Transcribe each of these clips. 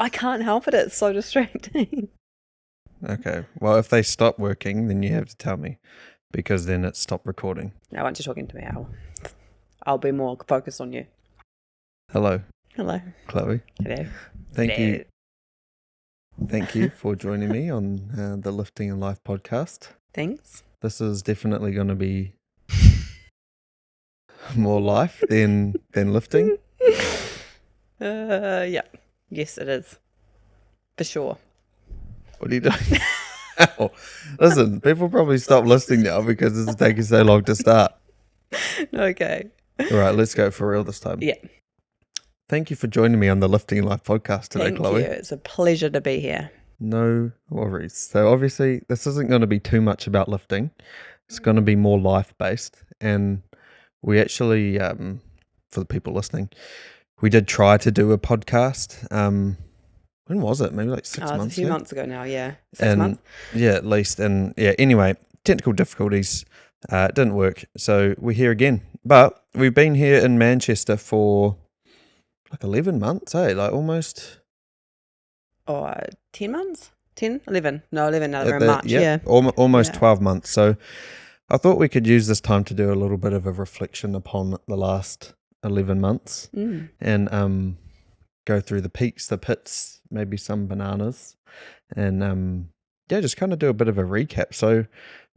I can't help it. It's so distracting. Okay. Well, if they stop working, then you have to tell me, because then it's stopped recording. Now, once you're talking to me, I'll be more focused on you. Hello, Hello. Chloe. Hello. Thank you for joining me on the Lifting in Life podcast. Thanks. This is definitely going to be more life than lifting. Yeah. Yes, it is. For sure. What are you doing? Oh, listen, people probably stop listening now because this is taking so long to start. Okay. All right, let's go for real this time. Yeah. Thank you for joining me on the Lifting in Life podcast today, Thank Chloe. you. It's a pleasure to be here. No worries. So obviously this isn't going to be too much about lifting. It's going to be more life-based. And we actually, for the people listening, we did try to do a podcast. When was it? Maybe like 6 months ago? A few months ago now, yeah. 6 months? Yeah, at least. And yeah, anyway, technical difficulties. It didn't work. So we're here again. But we've been here in Manchester for like 11 months, like almost... 10 months? 10? 11? No, 11 now that we're in March, Almost Yeah. 12 months. So I thought we could use this time to do a little bit of a reflection upon the last 11 months and go through the peaks, the pits, maybe some bananas, and just kind of do a bit of a recap. So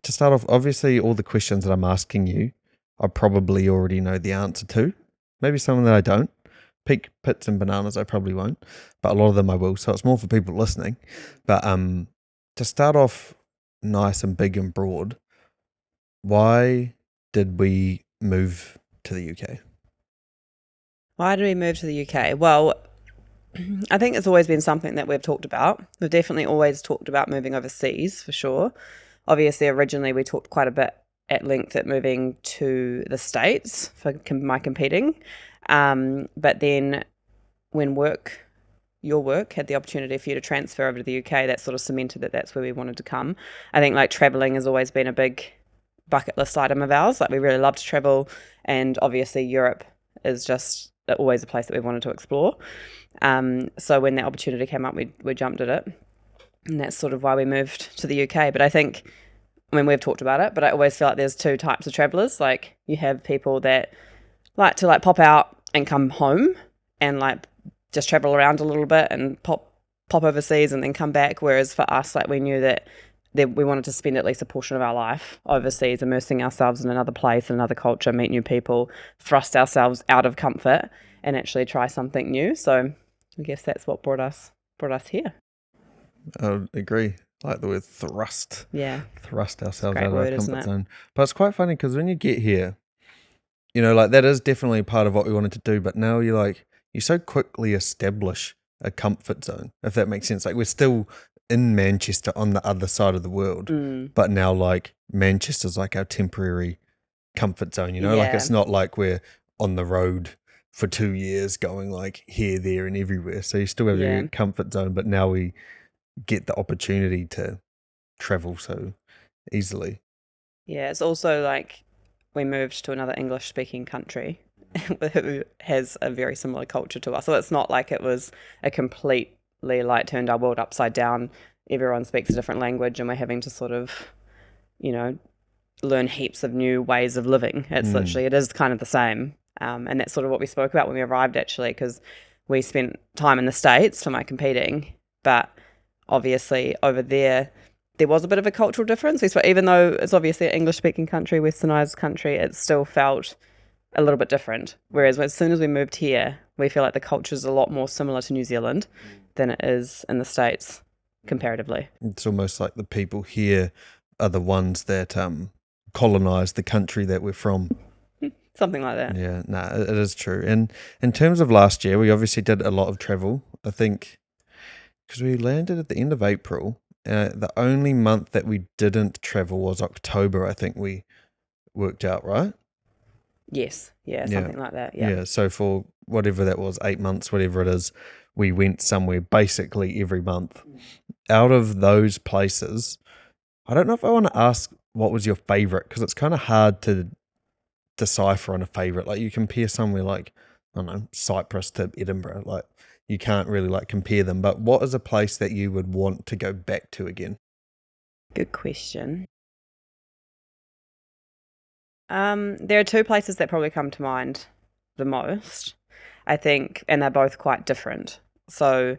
to start off, obviously all the questions that I'm asking you, I probably already know the answer to. Maybe some that I don't. Peak, pits and bananas I probably won't, but a lot of them I will, so it's more for people listening. But to start off nice and big and broad, why did we move to the UK? Why did we move to the UK? Well, I think it's always been something that we've talked about. We've definitely always talked about moving overseas, for sure. Obviously, originally we talked quite a bit at length at moving to the States for my competing. But then when your work had the opportunity for you to transfer over to the UK, that sort of cemented that that's where we wanted to come. I think like traveling has always been a big bucket list item of ours. Like we really love to travel, and obviously Europe is just always a place that we wanted to explore. So when that opportunity came up, we jumped at it, and that's sort of why we moved to the UK. But I think, we've talked about it, but I always feel like there's two types of travelers. Like you have people that like to like pop out and come home and like just travel around a little bit and pop overseas and then come back. Whereas for us, like we knew that we wanted to spend at least a portion of our life overseas, immersing ourselves in another place, another culture, meet new people, thrust ourselves out of comfort and actually try something new. So I guess that's what brought us here. I would agree. Like the word thrust. Yeah. Thrust ourselves out of word, our comfort isn't zone. But it's quite funny because when you get here, like that is definitely part of what we wanted to do. But now you so quickly establish a comfort zone, if that makes sense. Like we're still in Manchester on the other side of the world, but now like Manchester's like our temporary comfort zone, like it's not like we're on the road for 2 years going like here, there and everywhere. So you still have your comfort zone, but now we get the opportunity to travel so easily. Yeah, it's also like we moved to another English-speaking country who has a very similar culture to us. So it's not like it was a completely like turned our world upside down. Everyone speaks a different language and we're having to sort of, learn heaps of new ways of living. It's literally, it is kind of the same. And that's sort of what we spoke about when we arrived, actually, because we spent time in the States for my competing, but obviously over there was a bit of a cultural difference. Even though it's obviously an English-speaking country, westernised country, it still felt a little bit different. Whereas as soon as we moved here, we feel like the culture is a lot more similar to New Zealand than it is in the States comparatively. It's almost like the people here are the ones that colonise the country that we're from. Something like that. Yeah, it is true. And in terms of last year, we obviously did a lot of travel. I think because we landed at the end of April. The only month that we didn't travel was October, I think we worked out, right? Yes. Yeah, something like that. Yeah. Yeah, so for whatever that was, 8 months, whatever it is, we went somewhere basically every month. Out of those places, I don't know if I want to ask what was your favourite, because it's kind of hard to decipher on a favourite. Like you compare somewhere like, I don't know, Cyprus to Edinburgh, like you can't really like compare them. But what is a place that you would want to go back to again? Good question. There are two places that probably come to mind the most, I think, and they're both quite different. So,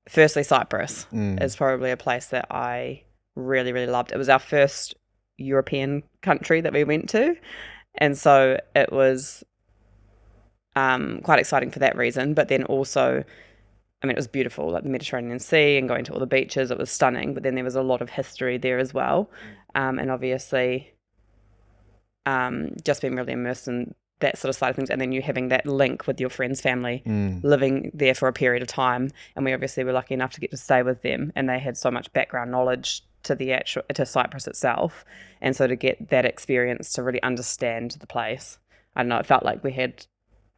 firstly, Cyprus is probably a place that I really, really loved. It was our first European country that we went to, and so it was quite exciting for that reason. But then also, I mean, it was beautiful, like the Mediterranean Sea and going to all the beaches. It was stunning, but then there was a lot of history there as well, and obviously just being really immersed in that sort of side of things, and then you having that link with your friend's family living there for a period of time, and we obviously were lucky enough to get to stay with them, and they had so much background knowledge to Cyprus itself, and so to get that experience to really understand the place, I don't know, it felt like we had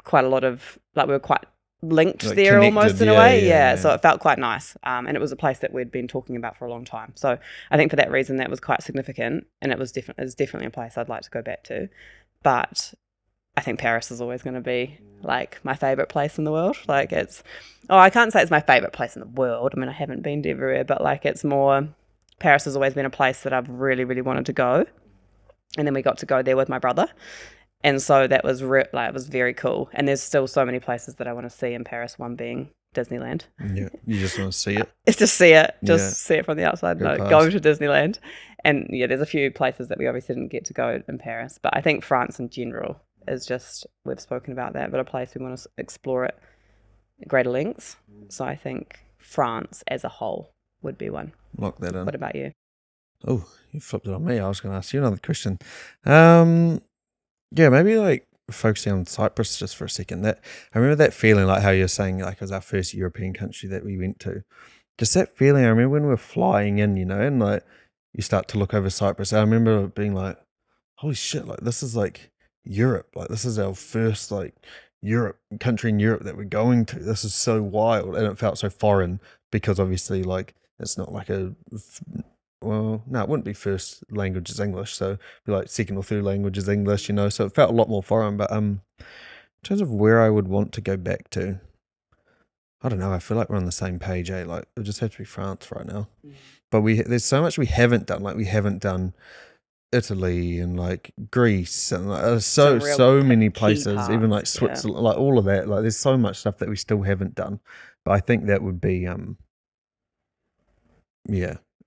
quite a lot of, like we were quite linked like there almost in a way, yeah, so it felt quite nice, and it was a place that we'd been talking about for a long time, so I think for that reason that was quite significant, and it's definitely a place I'd like to go back to. But I think Paris is always going to be like my favorite place in the world. Like I can't say it's my favorite place in the world. I mean, I haven't been to everywhere, but like Paris has always been a place that I've really, really wanted to go. And then we got to go there with my brother. And so that was it was very cool. And there's still so many places that I want to see in Paris, one being Disneyland. Yeah, you just want to see it? It's just see it. See it from the outside. Going to Disneyland. And yeah, there's a few places that we obviously didn't get to go in Paris. But I think France in general is just, we've spoken about that, but a place we want to explore at greater lengths. So I think France as a whole would be one. Lock that in. What about you? Oh, you flipped it on me. I was going to ask you another question. Yeah, maybe like focusing on Cyprus just for a second. That I remember that feeling, like how you're saying, like it was our first European country that we went to. Just that feeling. I remember when we were flying in, and like you start to look over Cyprus. I remember being like, holy shit, like this is like Europe, like this is our first like country in Europe that we're going to. This is so wild, and it felt so foreign because obviously like it's not like it wouldn't be first language is English, so it'd be like second or third language is English, so it felt a lot more foreign. But in terms of where I would want to go back to, I don't know, I feel like we're on the same page, like it just have to be France right now. But there's so much we haven't done, like we haven't done Italy and like Greece and like, so many places, parts, even like Switzerland, like all of that. Like there's so much stuff that we still haven't done. But I think that would be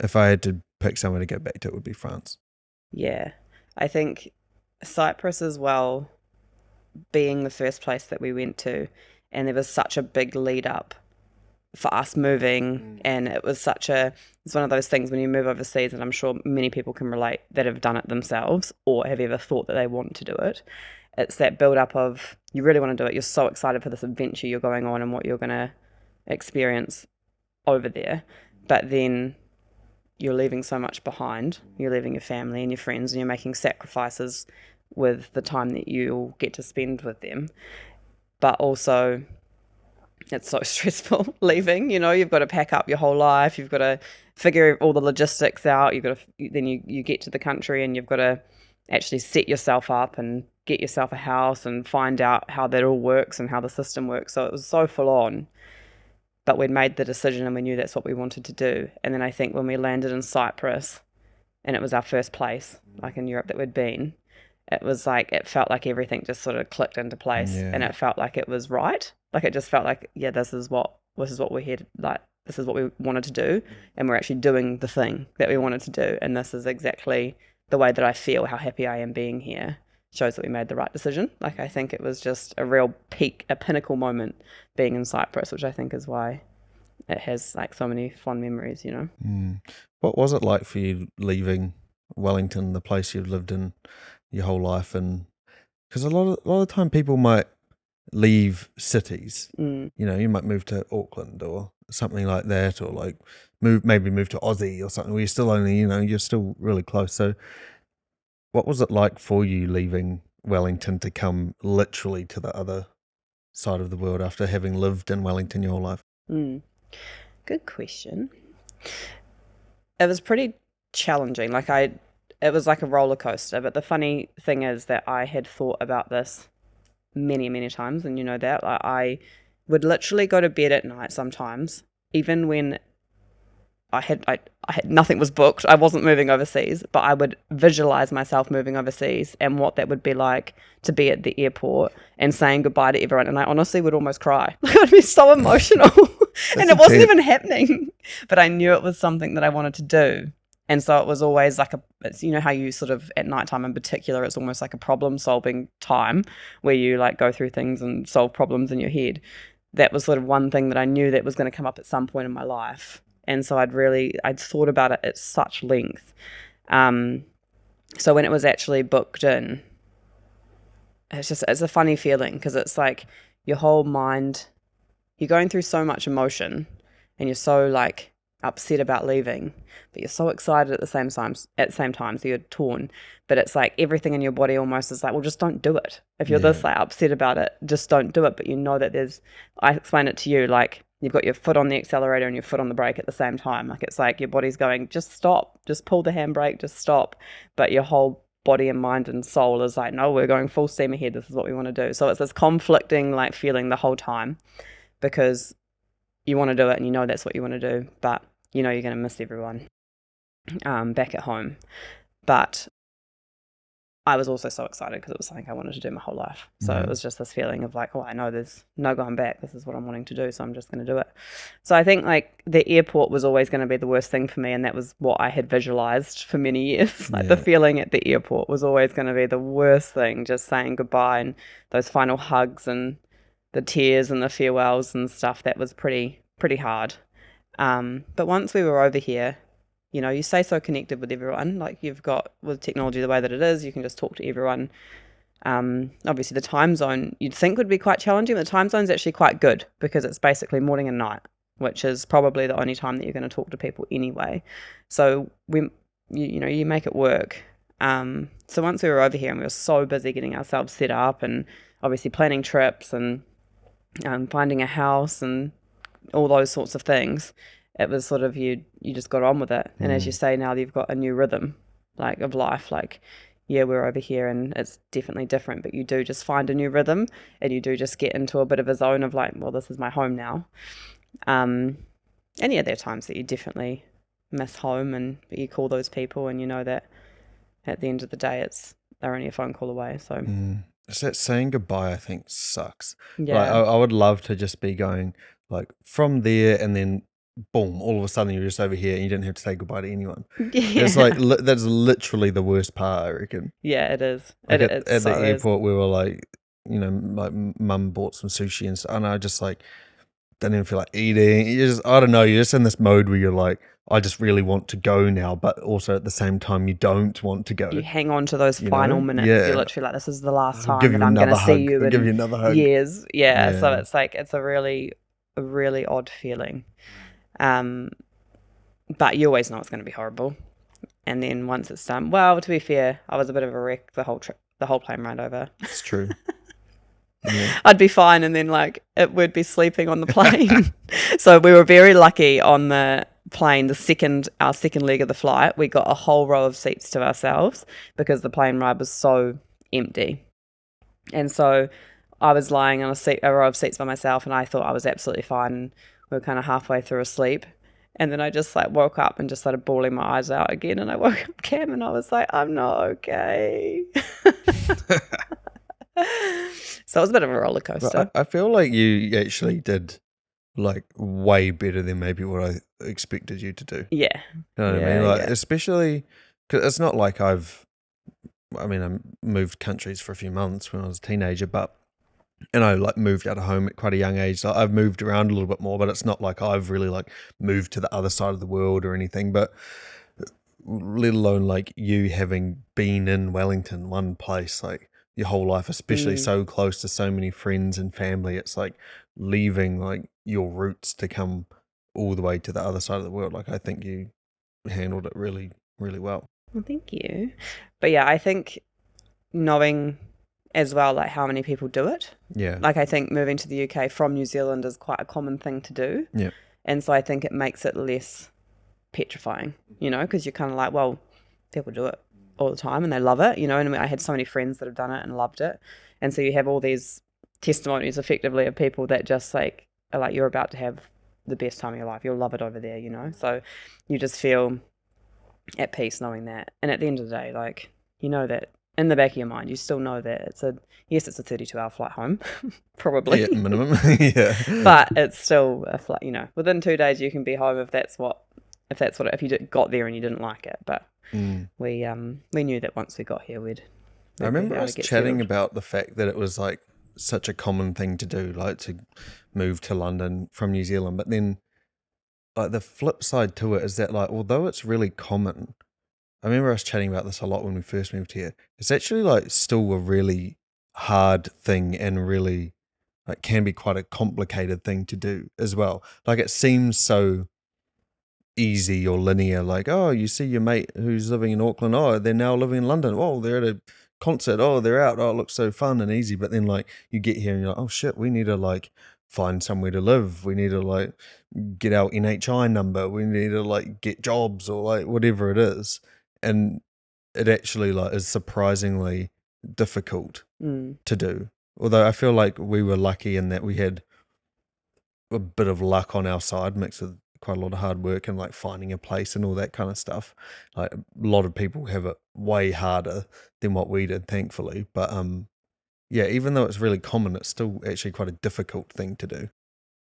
if I had to pick somewhere to go back to, it would be France. Yeah, I think Cyprus as well, being the first place that we went to, and there was such a big lead up for us moving, and it's one of those things when you move overseas, and I'm sure many people can relate that have done it themselves or have ever thought that they want to do it. It's that build up of you really want to do it, you're so excited for this adventure you're going on and what you're going to experience over there, but then you're leaving so much behind. You're leaving your family and your friends, and you're making sacrifices with the time that you'll get to spend with them, but also it's so stressful leaving, you've got to pack up your whole life, you've got to figure all the logistics out, then you get to the country and you've got to actually set yourself up and get yourself a house and find out how that all works and how the system works. So it was so full on, but we'd made the decision and we knew that's what we wanted to do. And then I think when we landed in Cyprus, and it was our first place like in Europe that we'd been, it was like, it felt like everything just sort of clicked into place, and it felt like it was right. Like it just felt like, this is what we're here to, like, this is what we wanted to do, and we're actually doing the thing that we wanted to do, and this is exactly the way that I feel, how happy I am being here, shows that we made the right decision. Like I think it was just a real a pinnacle moment being in Cyprus, which I think is why it has like so many fond memories, What was it like for you leaving Wellington, the place you've lived in your whole life? And because a lot of the time people might leave cities, you might move to Auckland or something like that, or like maybe move to Aussie or something where you're still only, you're still really close. So what was it like for you leaving Wellington to come literally to the other side of the world after having lived in Wellington your whole life? Good question. It was pretty challenging. It was like a roller coaster, but the funny thing is that I had thought about this many, many times, and that I would literally go to bed at night sometimes, even when I had nothing was booked. I wasn't moving overseas, but I would visualize myself moving overseas and what that would be like to be at the airport and saying goodbye to everyone. And I honestly would almost cry. I'd be so emotional, and it wasn't even happening. But I knew it was something that I wanted to do, and so it was always like it's, you know how you sort of at nighttime in particular, it's almost like a problem solving time where you like go through things and solve problems in your head. That was sort of one thing that I knew that was going to come up at some point in my life. And so I'd thought about it at such length. So when it was actually booked in, it's a funny feeling because it's like your whole mind, you're going through so much emotion and you're so like upset about leaving, but you're so excited at the same time, so you're torn. But it's like everything in your body almost is like, well, just don't do it. If you're this like upset about it, just don't do it. But you know that I explain it to you like, you've got your foot on the accelerator and your foot on the brake at the same time. Like it's like your body's going, just stop, just pull the handbrake, just stop. But your whole body and mind and soul is like, no, we're going full steam ahead. This is what we want to do. So it's this conflicting like feeling the whole time because you want to do it and you know that's what you want to do, but you know you're going to miss everyone back at home. But I was also so excited because it was something I wanted to do my whole life. So it was just this feeling of like, oh, I know there's no going back. This is what I'm wanting to do, so I'm just going to do it. So I think like the airport was always going to be the worst thing for me, and that was what I had visualized for many years. Like the feeling at the airport was always going to be the worst thing, just saying goodbye and those final hugs and the tears and the farewells and stuff. That was pretty hard. But once we were over here, you know, you stay so connected with everyone. Like you've got, with technology the way that it is, you can just talk to everyone. Obviously the time zone you'd think would be quite challenging, but the time zone's actually quite good because it's basically morning and night, which is probably the only time that you're going to talk to people anyway. So you make it work. So once we were over here and we were so busy getting ourselves set up and obviously planning trips and finding a house and all those sorts of things, it was sort of you just got on with it. And as you say, now you've got a new rhythm like of life. Like, yeah, we're over here and it's definitely different, but you do just find a new rhythm and you do just get into a bit of a zone of like, well, this is my home now. And yeah, there are times that you definitely miss home and you call those people and you know that at the end of the day they're only a phone call away. So it's that saying goodbye I think sucks. yeah, Like I would love to just be going like from there and then boom, all of a sudden you're just over here and you didn't have to say goodbye to anyone. yeah. It's like that's literally the worst part, I reckon. Yeah, it is. Like at the airport, we were like, you know, like mum bought some sushi and stuff, and I just like didn't even feel like eating. I don't know, you're just in this mode where you're like, I just really want to go now, but also at the same time you don't want to go. You hang on to those final minutes. Yeah. You're literally like, this is the last I'll time that I'm going to see you I'll give you another hug. years. Yeah, so it's like it's a really odd feeling. But you always know it's going to be horrible. And then once it's done, well, to be fair, I was a bit of a wreck the whole plane ride over. It's true. Yeah. I'd be fine, and then like we'd be sleeping on the plane. So we were very lucky on the plane. Our second leg of the flight, we got a whole row of seats to ourselves because the plane ride was so empty. And so I was lying on a row of seats by myself, and I thought I was absolutely fine. And we were kind of halfway through asleep. And then I just like woke up and just started bawling my eyes out again. And I woke up Cam and I was like, I'm not okay. So it was a bit of a roller coaster. I feel like you actually did like way better than maybe what I expected you to do. Yeah. You know what I mean? Like, especially because it's not like I moved countries for a few months when I was a teenager, but and I like moved out of home at quite a young age. So I've moved around a little bit more, but it's not like I've really like moved to the other side of the world or anything. But let alone like you having been in Wellington, one place like your whole life, especially so close to so many friends and family. It's like leaving like your roots to come all the way to the other side of the world. Like I think you handled it really, really well. Well, thank you. But yeah, I think knowing as well like how many people do it. Yeah. Like I think moving to the UK from New Zealand is quite a common thing to do. Yeah. And so I think it makes it less petrifying, you know, because you're kind of like, well, people do it all the time and they love it, you know, and I had so many friends that have done it and loved it. And so you have all these testimonies effectively of people that just like are like, you're about to have the best time of your life. You'll love it over there, you know? So you just feel at peace knowing that. And at the end of the day, like, you know that in the back of your mind, you still know that it's a 32-hour flight home, probably. Yeah, minimum. Yeah. But it's still a flight, you know, within 2 days you can be home if you got there and you didn't like it. But we knew that once we got here, we'd I remember be able us to get chatting settled. about the fact that it was like such a common thing to do, like to move to London from New Zealand. But then, like, the flip side to it is that, like, although it's really common, I remember us chatting about this a lot when we first moved here. It's actually like still a really hard thing and really like can be quite a complicated thing to do as well. Like it seems so easy or linear, like, oh, you see your mate who's living in Auckland, oh, they're now living in London, oh, they're at a concert, oh, they're out, oh, it looks so fun and easy. But then like you get here and you're like, oh shit, we need to like find somewhere to live, we need to like get our NHI number, we need to like get jobs or like whatever it is. And it actually like is surprisingly difficult to do. Although I feel like we were lucky in that we had a bit of luck on our side mixed with quite a lot of hard work and like finding a place and all that kind of stuff. Like a lot of people have it way harder than what we did, thankfully. But yeah, even though it's really common, it's still actually quite a difficult thing to do.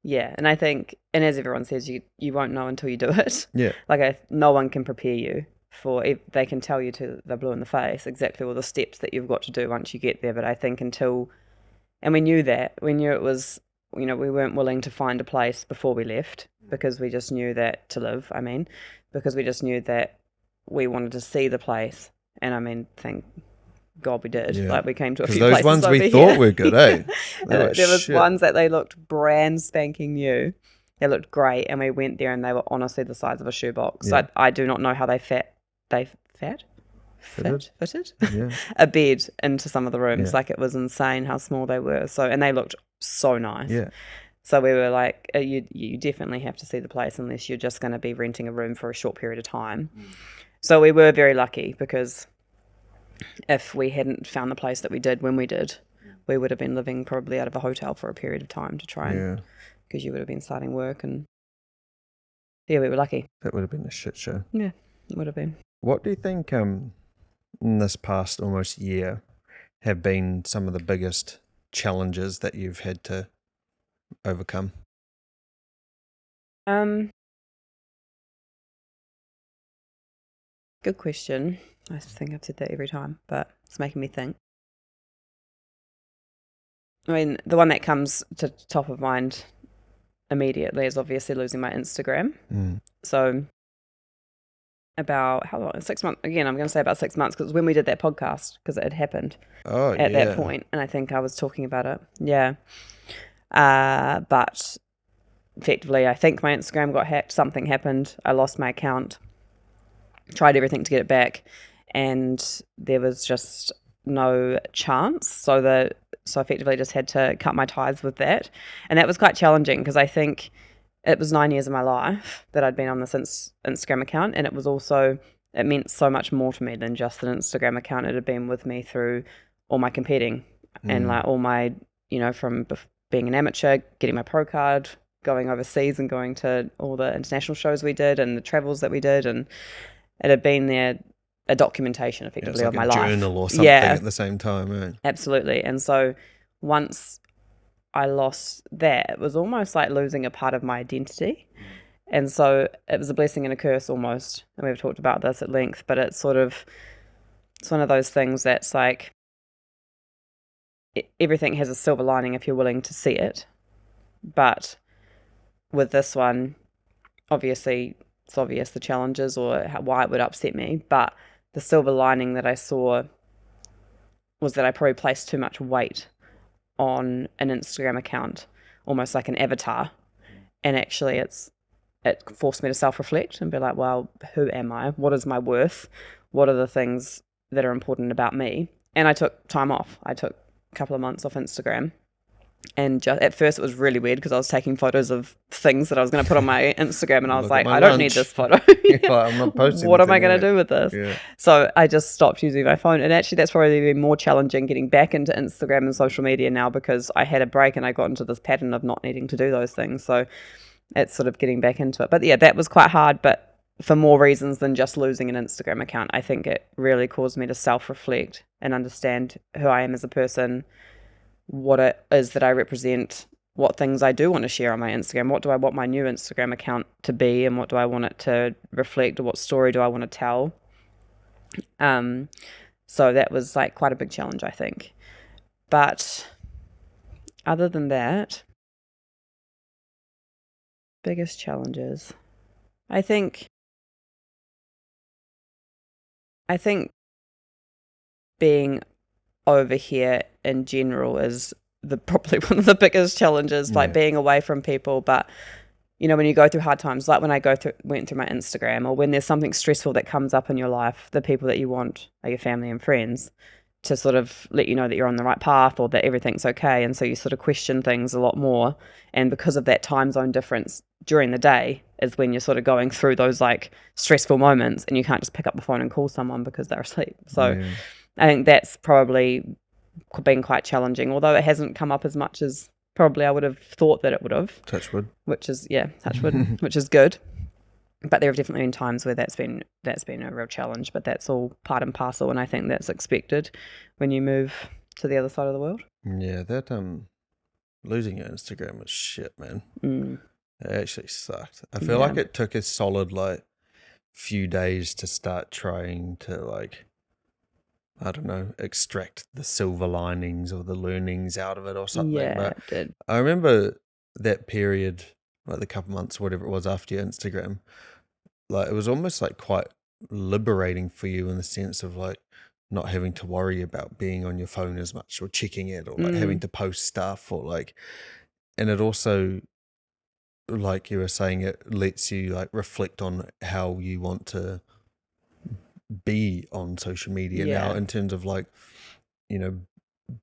Yeah, and I think, and as everyone says, you won't know until you do it. Yeah. Like no one can prepare you for it. They can tell you to the blue in the face exactly all the steps that you've got to do once you get there. But I think and we knew it was, you know, we weren't willing to find a place before we left because we just knew that because we just knew that we wanted to see the place. And I mean, thank God we did. Yeah. Like we came to a few those places ones over we here. thought were good, eh? There was ones that they looked brand spanking new. They looked great, and we went there, and they were honestly the size of a shoebox. Yeah. I do not know how they fitted Yeah. a bed into some of the rooms. Yeah. Like it was insane how small they were. So, and they looked so nice. Yeah. So we were like, you definitely have to see the place unless you're just going to be renting a room for a short period of time. So we were very lucky because if we hadn't found the place that we did when we did, we would have been living probably out of a hotel for a period of time to try and, because you would have been starting work and yeah, we were lucky. That would have been a shit show. Yeah, it would have been. What do you think in this past almost year have been some of the biggest challenges that you've had to overcome? Good question. I think I've said that every time, but it's making me think. I mean, the one that comes to top of mind immediately is obviously losing my Instagram. So about, how long? 6 months. Again, I'm going to say about 6 months because when we did that podcast, because it had happened at that point, and I think I was talking about it. Yeah. But effectively, I think my Instagram got hacked. Something happened. I lost my account. Tried everything to get it back, and there was just no chance. So effectively just had to cut my ties with that, and that was quite challenging because I think it was 9 years of my life that I'd been on this Instagram account, and it meant so much more to me than just an Instagram account. It had been with me through all my competing and like all my, you know, from being an amateur, getting my pro card, going overseas and going to all the international shows we did and the travels that we did, and it had been there, a documentation effectively like of my a life. journal or something at the same time, eh? Absolutely. And so once I lost that, it was almost like losing a part of my identity. And so it was a blessing and a curse almost. And we've talked about this at length, but it's one of those things that's like everything has a silver lining if you're willing to see it. But with this one, obviously, it's obvious the challenges or why it would upset me. But the silver lining that I saw was that I probably placed too much weight on an Instagram account, almost like an avatar. And actually it forced me to self-reflect and be like, well, who am I? What is my worth? What are the things that are important about me? And I took time off. I took a couple of months off Instagram And just, at first it was really weird because I was taking photos of things that I was going to put on my Instagram, and I was Look at like, my I don't need lunch. this photo. Like, I'm not posting What this am I going to anywhere. do with this? Yeah. So I just stopped using my phone. And actually, that's probably been more challenging getting back into Instagram and social media now, because I had a break and I got into this pattern of not needing to do those things. So it's sort of getting back into it. But yeah, that was quite hard, but for more reasons than just losing an Instagram account. I think it really caused me to self-reflect and understand who I am as a person, what it is that I represent, what things I do want to share on my Instagram, what do I want my new Instagram account to be, and what do I want it to reflect, or what story do I want to tell. So that was like quite a big challenge, I think. But other than that, biggest challenges, I think being over here in general is probably one of the biggest challenges, like being away from people. But you know, when you go through hard times, like when I went through my Instagram, or when there's something stressful that comes up in your life, the people that you want are your family and friends to sort of let you know that you're on the right path or that everything's okay. And so you sort of question things a lot more. And because of that time zone difference during the day is when you're sort of going through those like stressful moments, and you can't just pick up the phone and call someone because they're asleep. So I think that's probably been quite challenging, although it hasn't come up as much as probably I would have thought that it would have. Touch wood. Which is, yeah, touch wood, which is good. But there have definitely been times where that's been a real challenge, but that's all part and parcel, and I think that's expected when you move to the other side of the world. Yeah, that losing your Instagram was shit, man. It actually sucked. I feel like it took a solid like few days to start trying to like, I don't know, extract the silver linings or the learnings out of it or something. Yeah, but it did. I remember that period, like the couple months, whatever it was after your Instagram, like it was almost like quite liberating for you in the sense of like not having to worry about being on your phone as much or checking it or like having to post stuff or like, and it also, like you were saying, it lets you like reflect on how you want to be on social media now in terms of like, you know,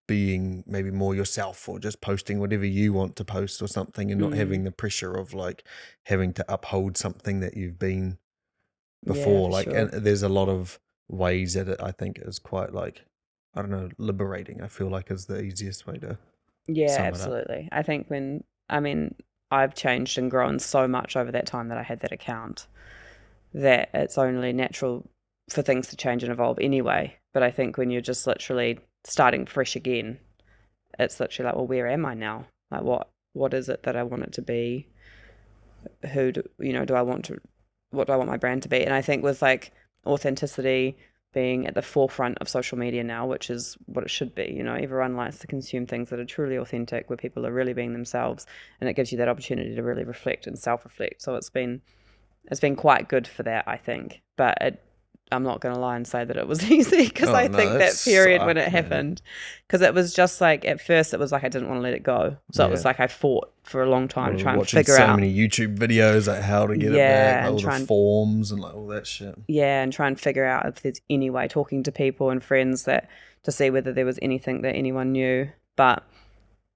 being maybe more yourself or just posting whatever you want to post or something, and not having the pressure of like having to uphold something that you've been before. Like, sure. and there's a lot of ways that it, I think, is quite like, I don't know, liberating. I feel like is the easiest way to sum it up. Absolutely. I think I've changed and grown so much over that time that I had that account, that it's only natural for things to change and evolve anyway. But I think when you're just literally starting fresh again, it's literally like, well, where am I now? Like, what is it that I want it to be? What do I want my brand to be? And I think with like authenticity being at the forefront of social media now, which is what it should be, everyone likes to consume things that are truly authentic, where people are really being themselves, and it gives you that opportunity to really reflect and self-reflect. So it's been quite good for that, I think. But I'm not going to lie and say that it was easy, because I think that period when it happened, because it was just like, at first it was like I didn't want to let it go. So it was like I fought for a long time to try and figure out. So many YouTube videos like how to get it back, like all the forms and like all that shit. Yeah, and try and figure out if there's any way, talking to people and friends, that to see whether there was anything that anyone knew. But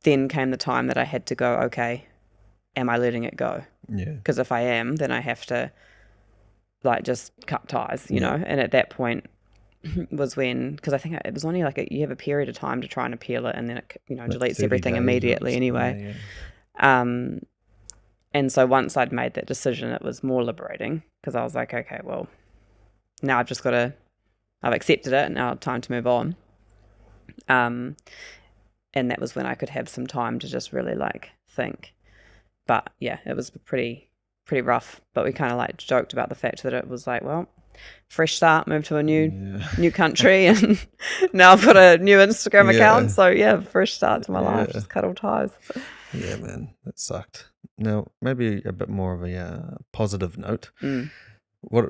then came the time that I had to go, okay, am I letting it go? Yeah. Because if I am, then I have to like just cut ties, you know. And at that point was when, because I think it was only like you have a period of time to try and appeal it, and then it deletes everything immediately anyway. And so once I'd made that decision, it was more liberating, because I was like, okay, well, now I've accepted it, and now it's time to move on. And that was when I could have some time to just really like think. But yeah, it was pretty rough, but we kind of like joked about the fact that it was like, well, fresh start, moved to a new country, and now I've got a new Instagram account. So yeah, fresh start to my life, just cut all ties. Yeah, man, that sucked. Now, maybe a bit more of a positive note.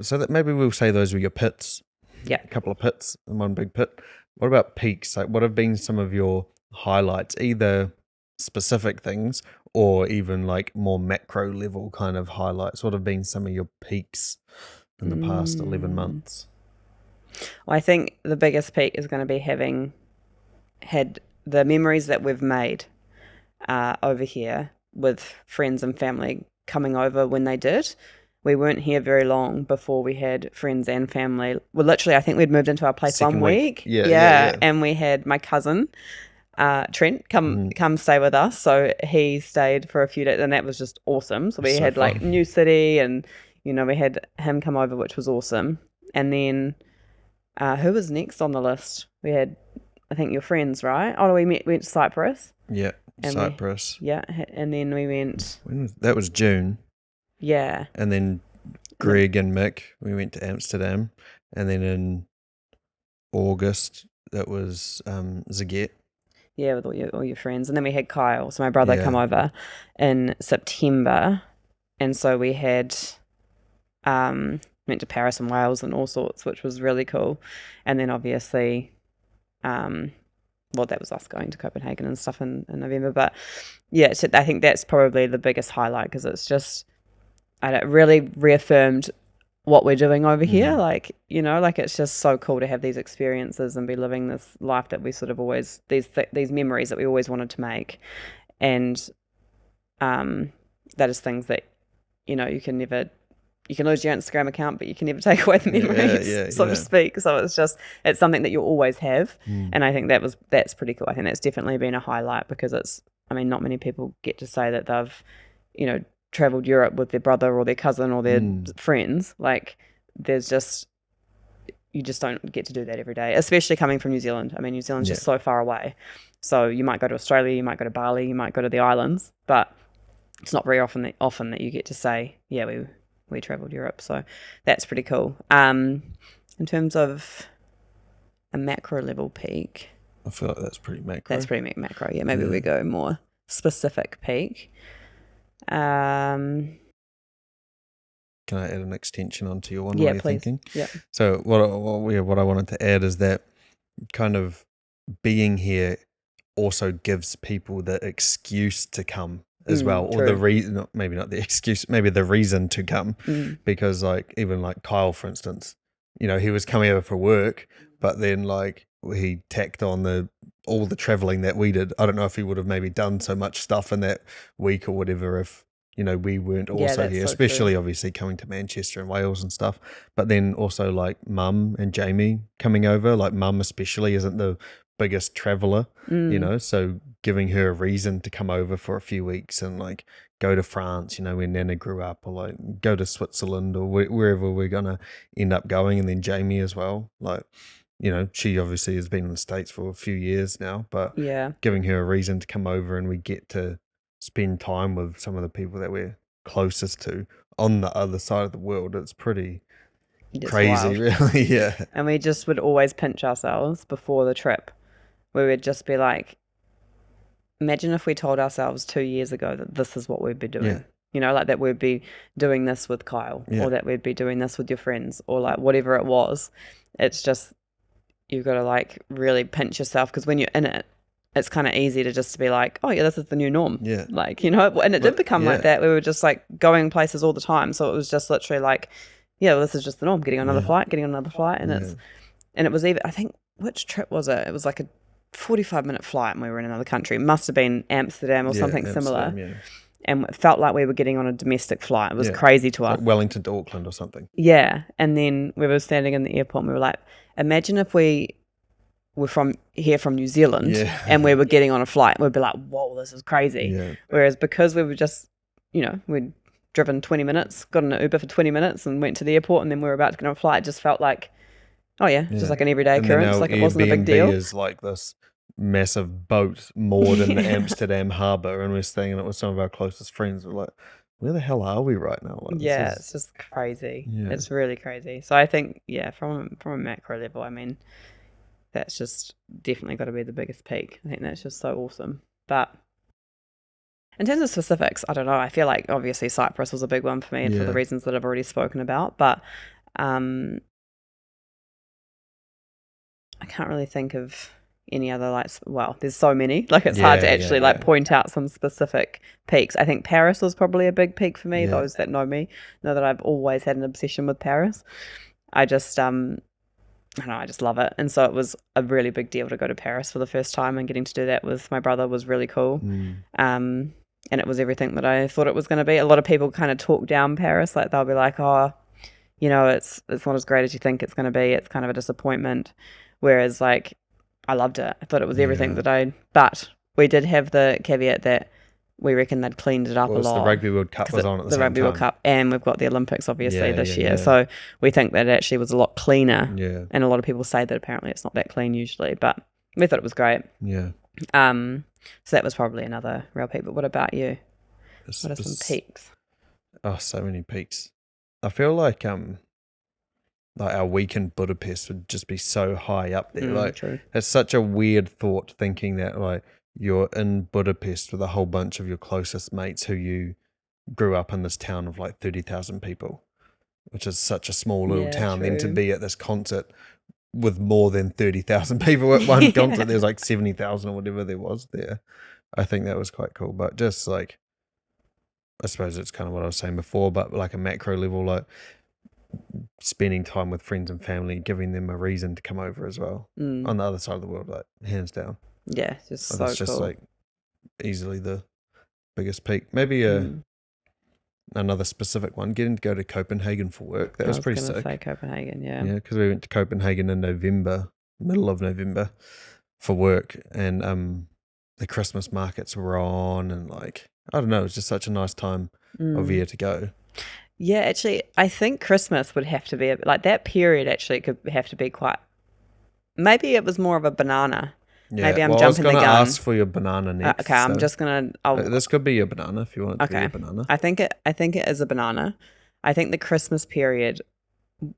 So that maybe we'll say those were your pits. Yeah. A couple of pits and one big pit. What about peaks? Like, what have been some of your highlights, either specific things or even like more macro level kind of highlights? What have been some of your peaks in the past 11 months? Well, I think the biggest peak is going to be having had the memories that we've made over here with friends and family coming over when they did. We weren't here very long before we had friends and family. Well, literally, I think we'd moved into our place Second 1 week. Yeah. And we had my cousin, Trent, come stay with us. So he stayed for a few days, and that was just awesome. So we had fun. like new city, and we had him come over, which was awesome. And then who was next on the list? We had, I think, your friends, right? Oh, we went to Cyprus. Yeah, and Cyprus. And then we went. That was June. Yeah. And then Greg and Mick, we went to Amsterdam. And then in August, that was Zaget. Yeah, with all your friends. And then we had Kyle, so my brother, come over in September. And so we had went to Paris and Wales and all sorts, which was really cool. And then obviously, that was us going to Copenhagen and stuff in November. But yeah, so I think that's probably the biggest highlight, because it's just, it really reaffirmed what we're doing over here. Like, it's just so cool to have these experiences and be living this life that we sort of always, these memories that we always wanted to make. And that is things that, you can lose your Instagram account, but you can never take away the memories, so to speak. So it's something that you'll always have. And I think that's pretty cool. I think that's definitely been a highlight, because not many people get to say that they've, traveled Europe with their brother or their cousin or their friends. Like, you just don't get to do that every day, especially coming from New Zealand. New Zealand's just so far away. So you might go to Australia, you might go to Bali, you might go to the islands, but it's not very often that you get to say, yeah, we traveled Europe. So that's pretty cool. In terms of a macro level peak, I feel like that's pretty macro. That's pretty macro. Yeah, maybe we go more specific peak. Can I add an extension onto your one? Yeah, while you're please. Thinking? Yeah. So what I wanted to add is that kind of being here also gives people the excuse to come as well, or the reason, maybe not the excuse, maybe the reason to come, because even Kyle, for instance, he was coming over for work, but then he tacked on all the traveling that we did. I don't know if he would have maybe done so much stuff in that week or whatever if we weren't also here, especially obviously coming to Manchester and Wales and stuff. But then also Mum and Jamie coming over, Mum especially isn't the biggest traveler, so giving her a reason to come over for a few weeks and go to France, where Nana grew up, or go to Switzerland or wherever we're gonna end up going. And then Jamie as well, she obviously has been in the States for a few years now, but giving her a reason to come over, and we get to spend time with some of the people that we're closest to on the other side of the world. It's pretty crazy, really. Yeah. And we just would always pinch ourselves before the trip. We would just be like, imagine if we told ourselves 2 years ago that this is what we'd be doing. That we'd be doing this with Kyle, or that we'd be doing this with your friends, or whatever it was. It's just, you've got to really pinch yourself, because when you're in it, it's kind of easy to just be like, oh yeah, this is the new norm. Yeah. And it did become like that. We were just going places all the time. So it was just literally well, this is just the norm, getting on another flight. And it was even, I think, which trip was it? It was a 45-minute flight, and we were in another country. It must have been Amsterdam or something similar. Yeah. And it felt like we were getting on a domestic flight. It was crazy to us. Wellington to Auckland or something. Yeah. And then we were standing in the airport, and we were like, imagine if we were from New Zealand and we were getting on a flight. We'd be like, whoa, this is crazy. Yeah. Whereas because we were just, we'd driven 20 minutes, got in an Uber for 20 minutes and went to the airport, and then we were about to get on a flight, it just felt like, just like an everyday occurrence. It wasn't a big deal. Is this massive boat moored in the Amsterdam harbour, and we're staying in it with some of our closest friends. We're like, where the hell are we right now? It's just crazy. Yeah. It's really crazy. So I think, from a macro level, that's just definitely got to be the biggest peak. I think that's just so awesome. But in terms of specifics, I don't know. I feel like obviously Cyprus was a big one for me, and for the reasons that I've already spoken about. But I can't really think of any other there's so many. It's hard to actually point out some specific peaks. I think Paris was probably a big peak for me. Those that know me know that I've always had an obsession with Paris. I just I don't know, I just love it. And so it was a really big deal to go to Paris for the first time, and getting to do that with my brother was really cool. And it was everything that I thought it was going to be. A lot of people kind of talk down Paris. Like they'll be like, oh, you know, it's not as great as you think it's going to be. It's kind of a disappointment. Whereas like I loved it. I thought it was everything but we did have the caveat that we reckon they'd cleaned it up a lot. The Rugby World Cup was on at the same time. The Rugby World Cup, and we've got the Olympics obviously this year. So we think that it actually was a lot cleaner. Yeah. And a lot of people say that apparently it's not that clean usually, but we thought it was great. Yeah. So that was probably another real peak. But what about you? What are some peaks? Oh, so many peaks. I feel like our week in Budapest would just be so high up there. True. It's such a weird thought thinking that like you're in Budapest with a whole bunch of your closest mates who you grew up in this town of like 30,000 people, which is such a small little town. True. Then to be at this concert with more than 30,000 people at one concert, there's like 70,000 or whatever there was there. I think that was quite cool. But just like, I suppose it's kind of what I was saying before, but like a macro level, like spending time with friends and family, giving them a reason to come over as well on the other side of the world, like hands down. Yeah, just so that's just cool. Like easily the biggest peak. Maybe another specific one, getting to go to Copenhagen for work. That was pretty sick. I was going to say Copenhagen, yeah. Yeah, because we went to Copenhagen in November, middle of November for work, and the Christmas markets were on, and like, I don't know, it was just such a nice time of year to go. Yeah, actually, I think Christmas would have to be, like that period actually could have to be quite, maybe it was more of a banana. Yeah, maybe I'm jumping the gun. I was going to ask for your banana next. Okay, I'm just going to... This could be your banana if you want it to be a banana. I think it is a banana. I think the Christmas period,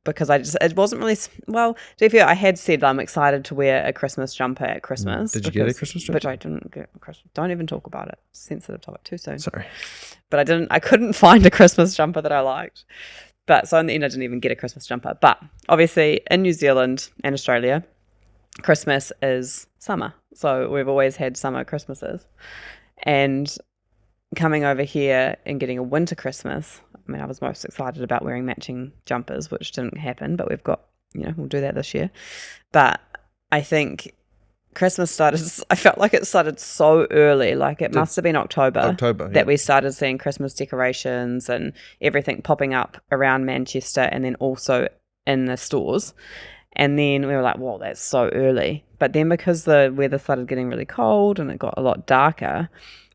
because it wasn't really... Well, to be fair, I had said I'm excited to wear a Christmas jumper at Christmas. Did you get a Christmas jumper? Which I didn't get a Christmas... Don't even talk about it. Sensitive topic, too soon. Sorry. But I couldn't find a Christmas jumper that I liked. But so in the end, I didn't even get a Christmas jumper. But obviously in New Zealand and Australia, Christmas is summer. So we've always had summer Christmases. And coming over here and getting a winter Christmas, I mean, I was most excited about wearing matching jumpers, which didn't happen, but we've got, we'll do that this year. But I think Christmas I felt like it started so early, like it must have been October that we started seeing Christmas decorations and everything popping up around Manchester and then also in the stores. And then we were like, whoa, that's so early. But then because the weather started getting really cold and it got a lot darker,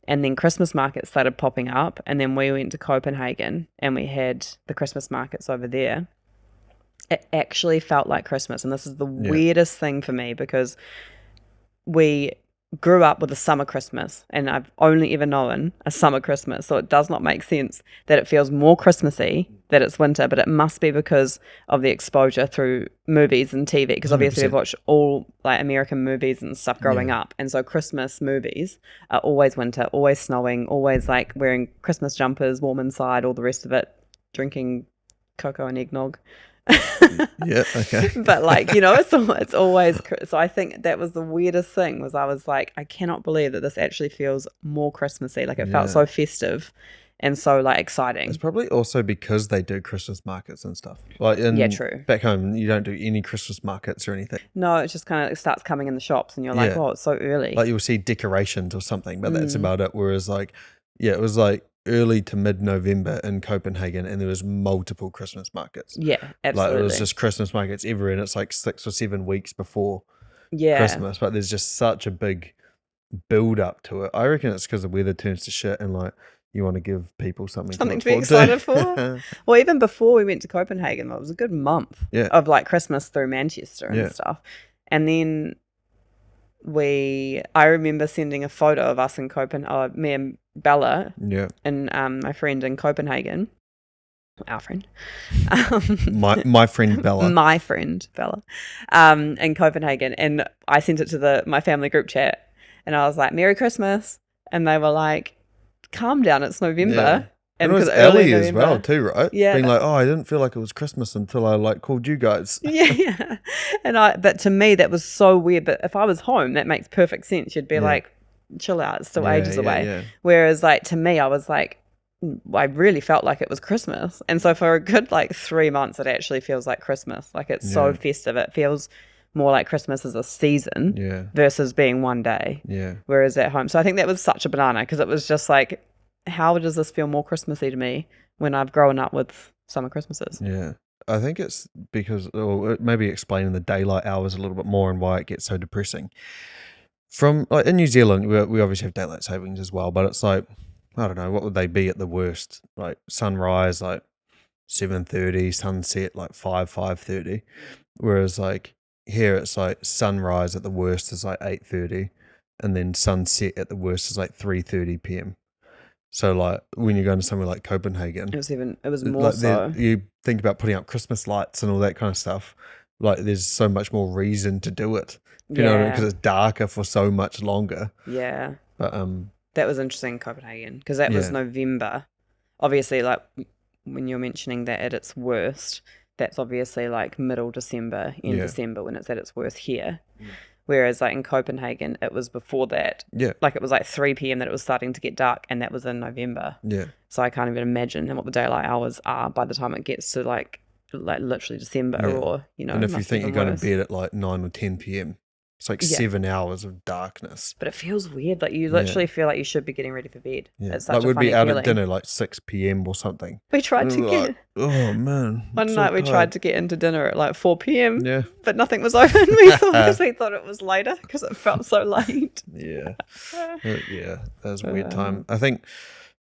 and then Christmas markets started popping up, and then we went to Copenhagen and we had the Christmas markets over there, it actually felt like Christmas. And this is the weirdest thing for me, because we grew up with a summer Christmas and I've only ever known a summer Christmas, so it does not make sense that it feels more Christmassy that it's winter, but it must be because of the exposure through movies and TV, because obviously 100%. we've watched all like American movies and stuff growing up, and so Christmas movies are always winter, always snowing, always like wearing Christmas jumpers, warm inside, all the rest of it, drinking cocoa and eggnog. Yeah, okay. But like, it's always, so I think that was the weirdest thing, was I was like, I cannot believe that this actually feels more Christmassy. Like it felt so festive and so like exciting. It's probably also because they do Christmas markets and stuff. Like true. Back home, you don't do any Christmas markets or anything. No, it just kind of starts coming in the shops and you're like, oh, it's so early. Like you'll see decorations or something, but that's about it. Whereas like, it was like early to mid-November in Copenhagen, and there was multiple Christmas markets. Yeah, absolutely. Like it was just Christmas markets everywhere, and it's like 6 or 7 weeks before Christmas, but there's just such a big build up to it. I reckon it's because the weather turns to shit and like you want to give people something to be excited for. Well, even before we went to Copenhagen, it was a good month of like Christmas through Manchester and stuff. And then I remember sending a photo of us in Copenhagen, me and Bella, and my friend in Copenhagen, our friend, my friend Bella, my friend Bella, in Copenhagen, and I sent it to my family group chat, and I was like, "Merry Christmas," and they were like, "Calm down, it's November." Yeah. And it was early as well too, right? Yeah. Being like, I didn't feel like it was Christmas until I like called you guys. Yeah. But to me that was so weird. But if I was home, that makes perfect sense. You'd be like, chill out, it's still ages away. Yeah. Whereas like to me, I was like, I really felt like it was Christmas. And so for a good like 3 months, it actually feels like Christmas. Like it's so festive. It feels more like Christmas as a season versus being one day. Yeah. Whereas at home. So I think that was such a banana because it was just like, how does this feel more Christmassy to me when I've grown up with summer Christmases? Yeah. I think it's because, or maybe explaining the daylight hours a little bit more and why it gets so depressing. From like in New Zealand, we obviously have daylight savings as well, but it's like, I don't know, what would they be at the worst? Like sunrise, like 7:30, sunset, like 5:30. Whereas like here, it's like sunrise at the worst is like 8:30, and then sunset at the worst is like 3:30 p.m. So like when you're going to somewhere like Copenhagen, It was more like so. you think about putting up Christmas lights and all that kind of stuff. Like there's so much more reason to do it. You know what I mean? Because it's darker for so much longer. Yeah. But that was interesting in Copenhagen because that was November. Obviously, like when you're mentioning that at its worst, that's obviously like middle December, end December when it's at its worst here. Whereas like in Copenhagen, it was before that. Yeah. Like it was like 3 p.m. that it was starting to get dark, and that was in November. Yeah. So I can't even imagine what the daylight hours are by the time it gets to like literally December or, you know. And if you think you're going worse. to bed at like 9 or 10 p.m., it's like 7 hours of darkness. But it feels weird. Like you literally feel like you should be getting ready for bed. Yeah. It's such like a we'd funny be out feeling. at dinner like 6 p.m. or something. We tried to get... Like, oh, man. One night we tried to get into dinner at like 4 p.m. Yeah. But nothing was open. Because we thought it was later because it felt so late. Yeah. Yeah. That was a weird time. I think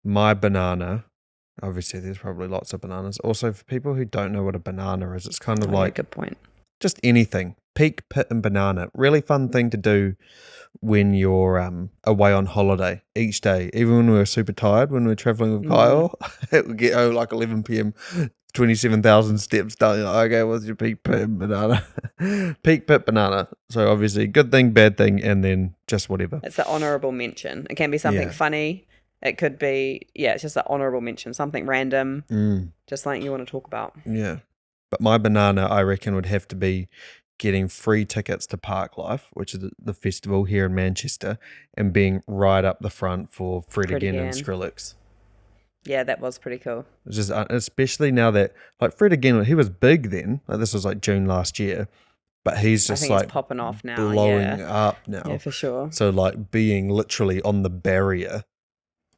my banana... Obviously, there's probably lots of bananas. Also, for people who don't know what a banana is, it's kind of like... Good point. Just anything. Peak, pit, and banana. Really fun thing to do when you're away on holiday each day. Even when we were super tired, when we were traveling with Kyle, it would get like 11 p.m., 27,000 steps done. You're like, okay, what's your peak, pit, and banana? Peak, pit, banana. So obviously, good thing, bad thing, and then just whatever. It's an honourable mention. It can be something funny. It could be, it's just an honourable mention. Something random. Just something you want to talk about. Yeah. But my banana, I reckon, would have to be getting free tickets to Parklife, which is the festival here in Manchester, and being right up the front for Fred Again and Skrillex. Yeah, that was pretty cool. It's just, especially now that, like, Fred Again, he was big then. Like, this was like June last year, but he's just I think he's popping off now, blowing up now. Yeah, for sure. So like being literally on the barrier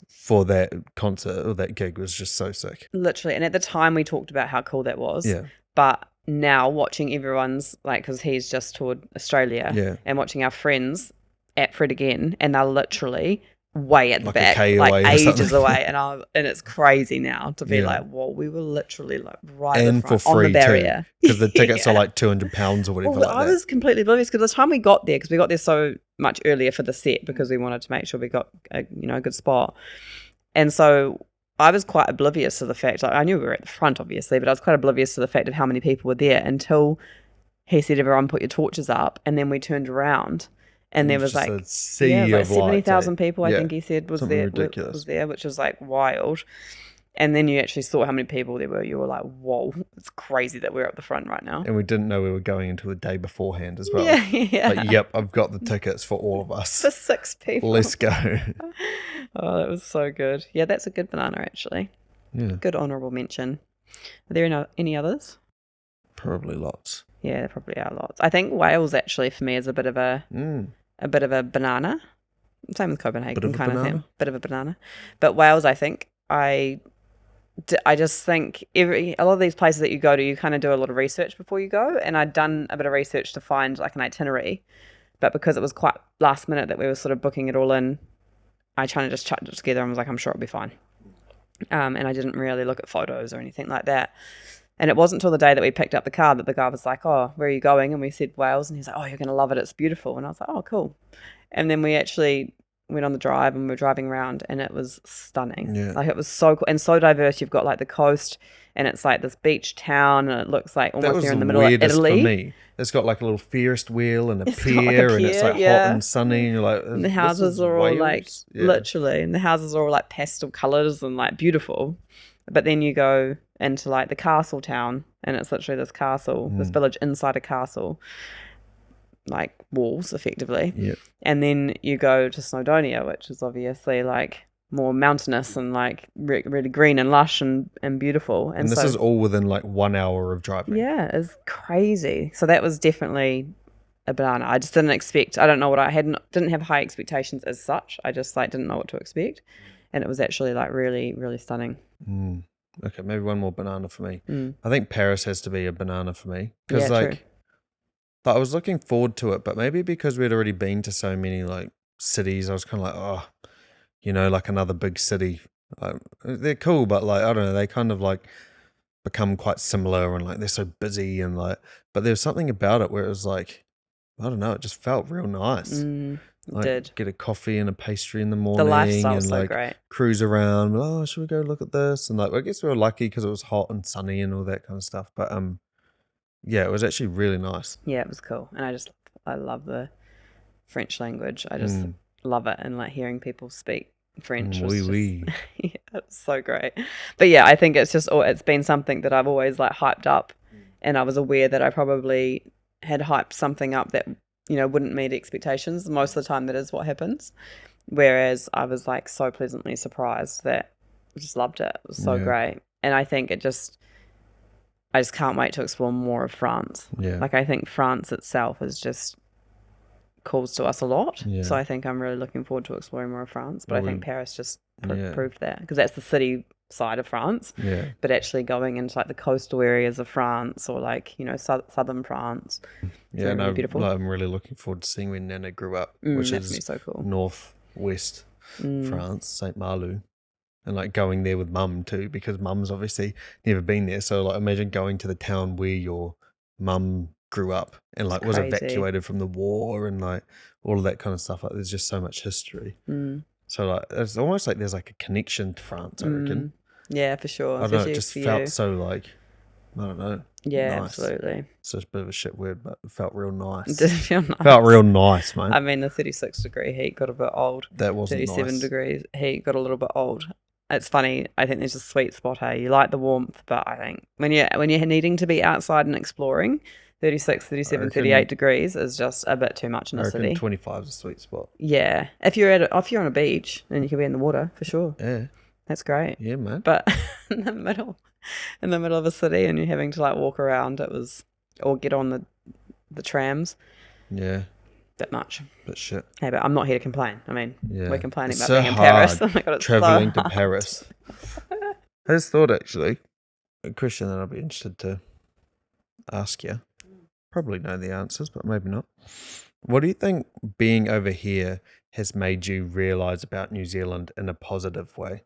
for that concert or that gig was just so sick. Literally. And at the time we talked about how cool that was. Yeah. But now watching everyone's, like, because he's just toured Australia and watching our friends at Fred Again, and they're literally way at the back, like ages away. And it's crazy now to be like, whoa, we were literally like right and at the front, for free on the barrier. Because the tickets are like £200 or whatever. Well, I was completely oblivious because the time we got there, because we got there so much earlier for the set because we wanted to make sure we got a good spot. And so I was quite oblivious to the fact, like, I knew we were at the front obviously, but I was quite oblivious to the fact of how many people were there until he said, everyone put your torches up. And then we turned around and there was like, a sea of like 70,000 lights, people, I think he said was there, which was like wild. And then you actually saw how many people there were. You were like, whoa, it's crazy that we're up the front right now. And we didn't know we were going until the day beforehand as well. Yeah. Like, yep, I've got the tickets for all of us. For 6 people. Let's go. Oh, that was so good. Yeah, that's a good banana, actually. Yeah. Good honourable mention. Are there any others? Probably lots. Yeah, there probably are lots. I think Wales, actually, for me, is a bit of a banana. Same with Copenhagen, kind of thing. Bit of a banana. But Wales, I think, I just think a lot of these places that you go to, you kind of do a lot of research before you go. And I'd done a bit of research to find like an itinerary. But because it was quite last minute that we were sort of booking it all in, I kind of just chucked it together and was like, I'm sure it'll be fine. And I didn't really look at photos or anything like that. And it wasn't until the day that we picked up the car that the guy was like, oh, where are you going? And we said Wales. And he's like, oh, you're going to love it. It's beautiful. And I was like, oh, cool. And then we actually went on the drive and we were driving around and it was stunning. Yeah. Like it was so cool and so diverse. You've got like the coast and it's like this beach town and it looks like almost there in the middle of Italy. For me. It's got like a little Ferris wheel and a pier and it's like hot and sunny and you're like, and the houses are all like literally, and the houses are all like pastel colours and like beautiful. But then you go into like the castle town and it's literally this castle, this village inside a castle, like walls effectively. Yep. And then you go to Snowdonia, which is obviously like more mountainous and like really green and lush and beautiful. And this is all within like 1 hour of driving. Yeah, it's crazy. So that was definitely a banana. I just didn't expect. I don't know what I didn't have high expectations as such. I just like didn't know what to expect, and it was actually like really, really stunning. Okay, maybe one more banana for me. I think Paris has to be a banana for me because true. I was looking forward to it, but maybe because we'd already been to so many like cities, I was kind of like, oh, like another big city. They're cool, but like I don't know, they kind of like become quite similar and like they're so busy and like. But there's something about it where it was like, I don't know, it just felt real nice. Like, get a coffee and a pastry in the morning. The lifestyle's and so like great. Cruise around. Oh, should we go look at this? And like, I guess we were lucky because it was hot and sunny and all that kind of stuff. But yeah, it was actually really nice. Yeah, it was cool, and I love the French language. I just love it, and like hearing people speak French was yeah, it's so great. But yeah, I think it's been something that I've always like hyped up, and I was aware that I probably had hyped something up that wouldn't meet expectations. Most of the time that is what happens, whereas I was like so pleasantly surprised that I just loved it. It was so great, and I think I just can't wait to explore more of France. Like I think France itself is just calls to us a lot, so I think I'm really looking forward to exploring more of France. But I think Paris just proved that, because that's the city side of France, but actually going into like the coastal areas of France or like southern France, really beautiful. I'm really looking forward to seeing where Nana grew up, which is so cool. northwest France, Saint Malo, and like going there with mum too, because mum's obviously never been there. So like imagine going to the town where your mum grew up and like was evacuated from the war and like all of that kind of stuff. Like there's just so much history. So like it's almost like there's like a connection to France, I reckon. Yeah, for sure. I don't know, it just felt so like, I don't know. Yeah, nice. Absolutely. It's just a bit of a shit word, but it felt real nice. It did feel nice. Felt real nice, mate. I mean, the 36-degree heat got a bit old. That wasn't 37 nice. degrees heat got a little bit old. It's funny. I think there's a sweet spot, hey? You like the warmth, but I think when you're needing to be outside and exploring, 36, 37, 38 degrees is just a bit too much in a city. 25 is a sweet spot. Yeah. If you're on a beach and you can be in the water, for sure. Yeah. That's great. Yeah, man. But in the middle of a city and you're having to like walk around, or get on the trams. Yeah. Bit much. Bit shit. Hey, but I'm not here to complain. I mean, we're complaining about so being in Paris. Oh my God, it's traveling so to Paris. I just thought actually, a question that I'll be interested to ask you. Probably know the answers, but maybe not. What do you think being over here has made you realise about New Zealand in a positive way?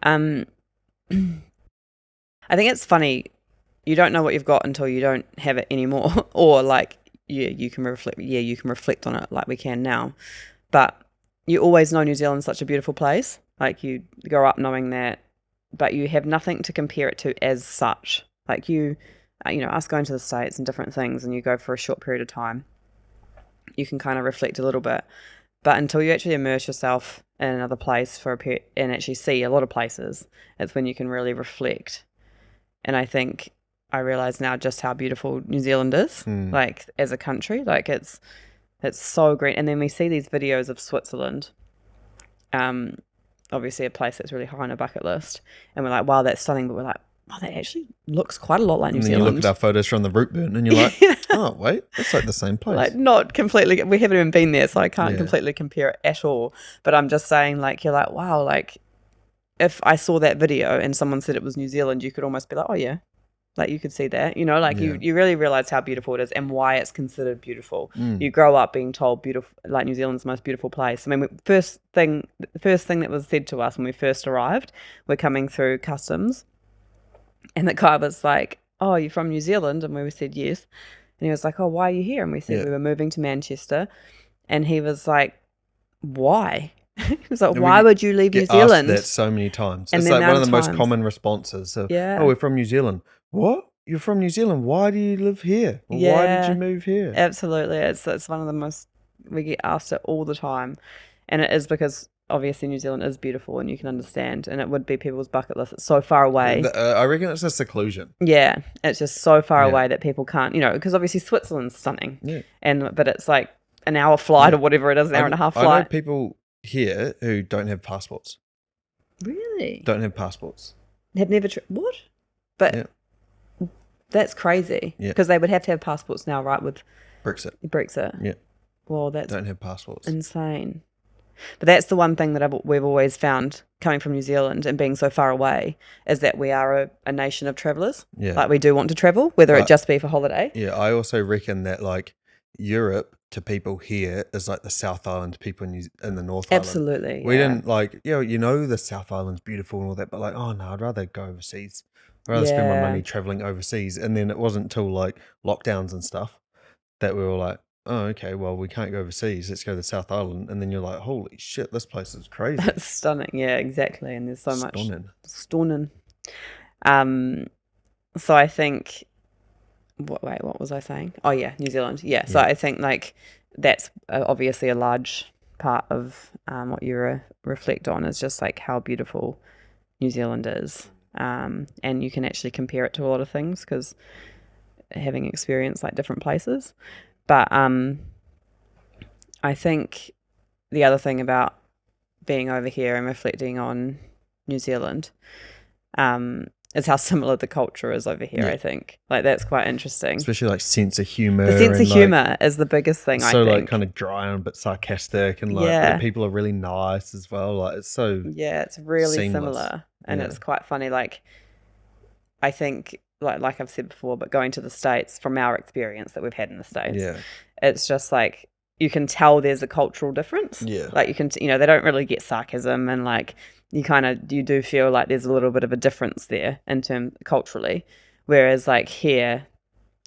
I think it's funny. You don't know what you've got until you don't have it anymore, or like you can reflect on it like we can now. But you always know New Zealand's such a beautiful place. Like you grow up knowing that, but you have nothing to compare it to as such. Like us going to the States and different things, and you go for a short period of time, you can kind of reflect a little bit. But until you actually immerse yourself in another place for a period and actually see a lot of places, it's when you can really reflect. And I think I realise now just how beautiful New Zealand is, like as a country. Like it's so great. And then we see these videos of Switzerland, obviously a place that's really high on a bucket list, and we're like, wow, that's stunning. But we're like, wow, that actually looks quite a lot like New Zealand. You look at our photos from the root burn and you're like, oh, wait, that's like the same place. Like not completely, we haven't even been there, so I can't completely compare it at all. But I'm just saying, like, you're like, wow, like if I saw that video and someone said it was New Zealand, you could almost be like, oh yeah, like you could see that, like you really realize how beautiful it is and why it's considered beautiful. You grow up being told beautiful, like New Zealand's the most beautiful place. I mean, the first thing that was said to us when we first arrived, we're coming through customs, and the guy was like, oh, you're from New Zealand? And we said yes. And he was like, oh, why are you here? And we said we were moving to Manchester. And he was like, why? He was like, why would you leave New Zealand? Asked that so many times. It's like one of the most common responses. So, oh, we're from New Zealand. What? You're from New Zealand? Why do you live here? Why did you move here? Absolutely. It's one of the most, we get asked it all the time. And it is because obviously New Zealand is beautiful and you can understand, and it would be people's bucket list. It's so far away. I reckon it's a seclusion. Yeah, it's just so far away that people can't, because obviously Switzerland's stunning. Yeah. But it's like an hour flight or whatever it is, an hour and a half flight. I know people here who don't have passports. Really? Don't have passports. Have never what? But Yeah. that's crazy. Yeah. Because they would have to have passports now, right? With Brexit. Yeah. Well, that's don't have passports. Insane. But that's the one thing that we've always found coming from New Zealand and being so far away is that we are a nation of travellers. Yeah. Like we do want to travel, whether it just be for holiday. Yeah, I also reckon that like Europe to people here is like the South Island to people in the North Island. Absolutely. We didn't like, you know, the South Island's beautiful and all that, but like, oh no, I'd rather go overseas. I'd rather spend my money traveling overseas. And then it wasn't until like lockdowns and stuff that we were like, oh, okay, well, we can't go overseas. Let's go to the South Island. And then you're like, holy shit, this place is crazy. That's stunning. Yeah, exactly. And there's so much. Stunning. So I think, what was I saying? Oh, yeah, New Zealand. Yeah, so I think like that's obviously a large part of what you reflect on is just like how beautiful New Zealand is. And you can actually compare it to a lot of things because having experienced like different places. But I think the other thing about being over here and reflecting on New Zealand is how similar the culture is over here, I think. Like, that's quite interesting. Especially, like, sense of humour. The sense of humour is the biggest thing, I think. So, like, kind of dry and a bit sarcastic and, like, people are really nice as well. Like, it's so Yeah, it's really seamless. Similar. And it's quite funny. Like, I think, like I've said before, but going to the States, from our experience that we've had in the States, it's just, like, you can tell there's a cultural difference. Yeah. Like, you can, they don't really get sarcasm and, like, you do feel like there's a little bit of a difference there in terms culturally, whereas like here,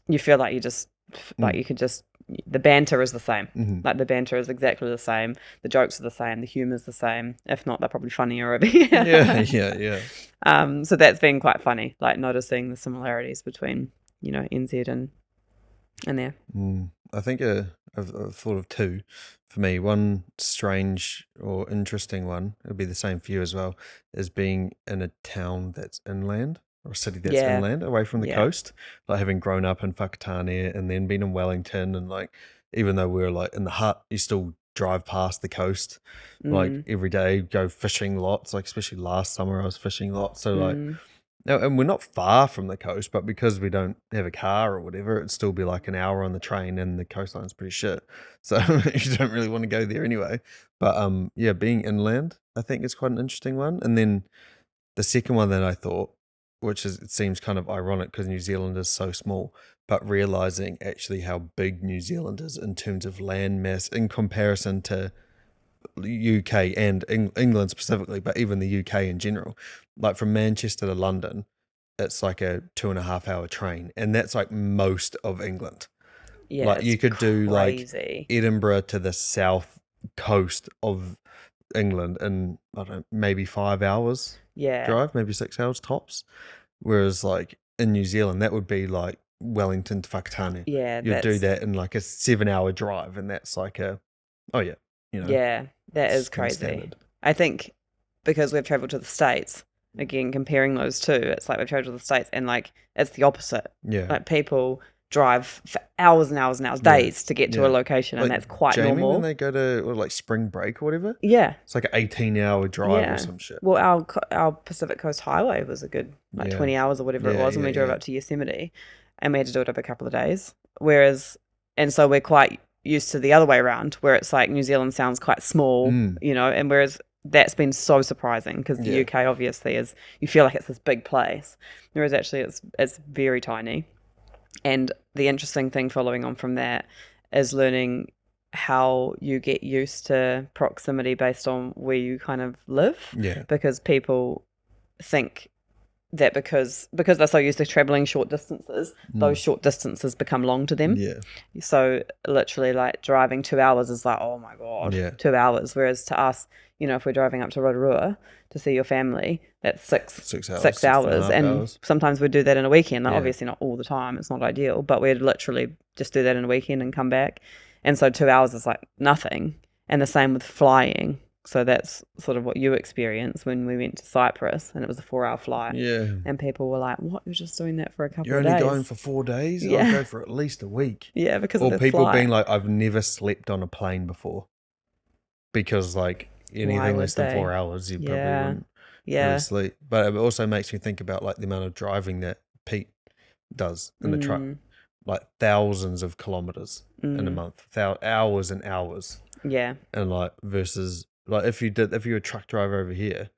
you feel like you just like you could just the banter is the same. Mm-hmm. Like the banter is exactly the same. The jokes are the same. The humor's the same. If not, they're probably funnier over here. Yeah. So that's been quite funny, like noticing the similarities between NZ and there. I think I've thought of two. For me, one strange or interesting one, it'll be the same for you as well, is being in a town that's inland or a city that's inland, away from the coast. Like having grown up in Whakatane and then been in Wellington, and like even though we're like in the hut, you still drive past the coast like every day, go fishing lots. Like especially last summer, I was fishing lots. So like. Now, and we're not far from the coast, but because we don't have a car or whatever, it'd still be like an hour on the train, and the coastline's pretty shit. So you don't really want to go there anyway. But being inland, I think is quite an interesting one. And then the second one that I thought, it seems kind of ironic because New Zealand is so small, but realizing actually how big New Zealand is in terms of land mass in comparison to UK and England specifically, but even the UK in general. Like from Manchester to London, it's like a 2.5 hour train, and that's like most of England. Yeah, like you could do like crazy. Edinburgh to the south coast of England in I don't know, maybe 5 hours drive, maybe 6 hours tops. Whereas like in New Zealand, that would be like Wellington to Whakatane. Yeah, you'd do that in like a 7 hour drive, and that's like yeah, that is crazy. Standard. I think because we've travelled to the States, again, comparing those two, it's like we've travelled to the States and like it's the opposite. Yeah. Like people drive for hours and hours and hours, days to get to a location, and that's quite normal. When they go to like spring break or whatever, it's like an 18-hour drive or some shit. Well, our Pacific Coast Highway was a good 20 hours or whatever it was when we drove up to Yosemite, and we had to do it over a couple of days. And so we're quite used to the other way around, where it's like New Zealand sounds quite small, and whereas that's been so surprising because the UK obviously is, you feel like it's this big place, whereas actually it's very tiny. And the interesting thing following on from that is learning how you get used to proximity based on where you kind of live. Yeah. Because people think that because they're so used to traveling short distances, those short distances become long to them. Yeah. So literally like driving 2 hours is like, oh my God, 2 hours. Whereas to us, if we're driving up to Rotorua to see your family, that's 6 hours. 6 hours. And sometimes we'd do that in a weekend. Like, obviously not all the time. It's not ideal, but we'd literally just do that in a weekend and come back. And so 2 hours is like nothing. And the same with flying. So that's sort of what you experienced when we went to Cyprus, and it was a 4-hour flight. Yeah. And people were like, what? You're just doing that for a couple of days? You're only going for 4 days? Yeah. I'll go for at least a week. Yeah, because of the people flight. being like, I've never slept on a plane before. Because like, anything less than they? 4 hours, you probably Yeah. wouldn't really Yeah. sleep. But it also makes me think about like the amount of driving that Pete does in the truck, like thousands of kilometers in a month, hours and hours, Yeah. and like versus like if you were a truck driver over here,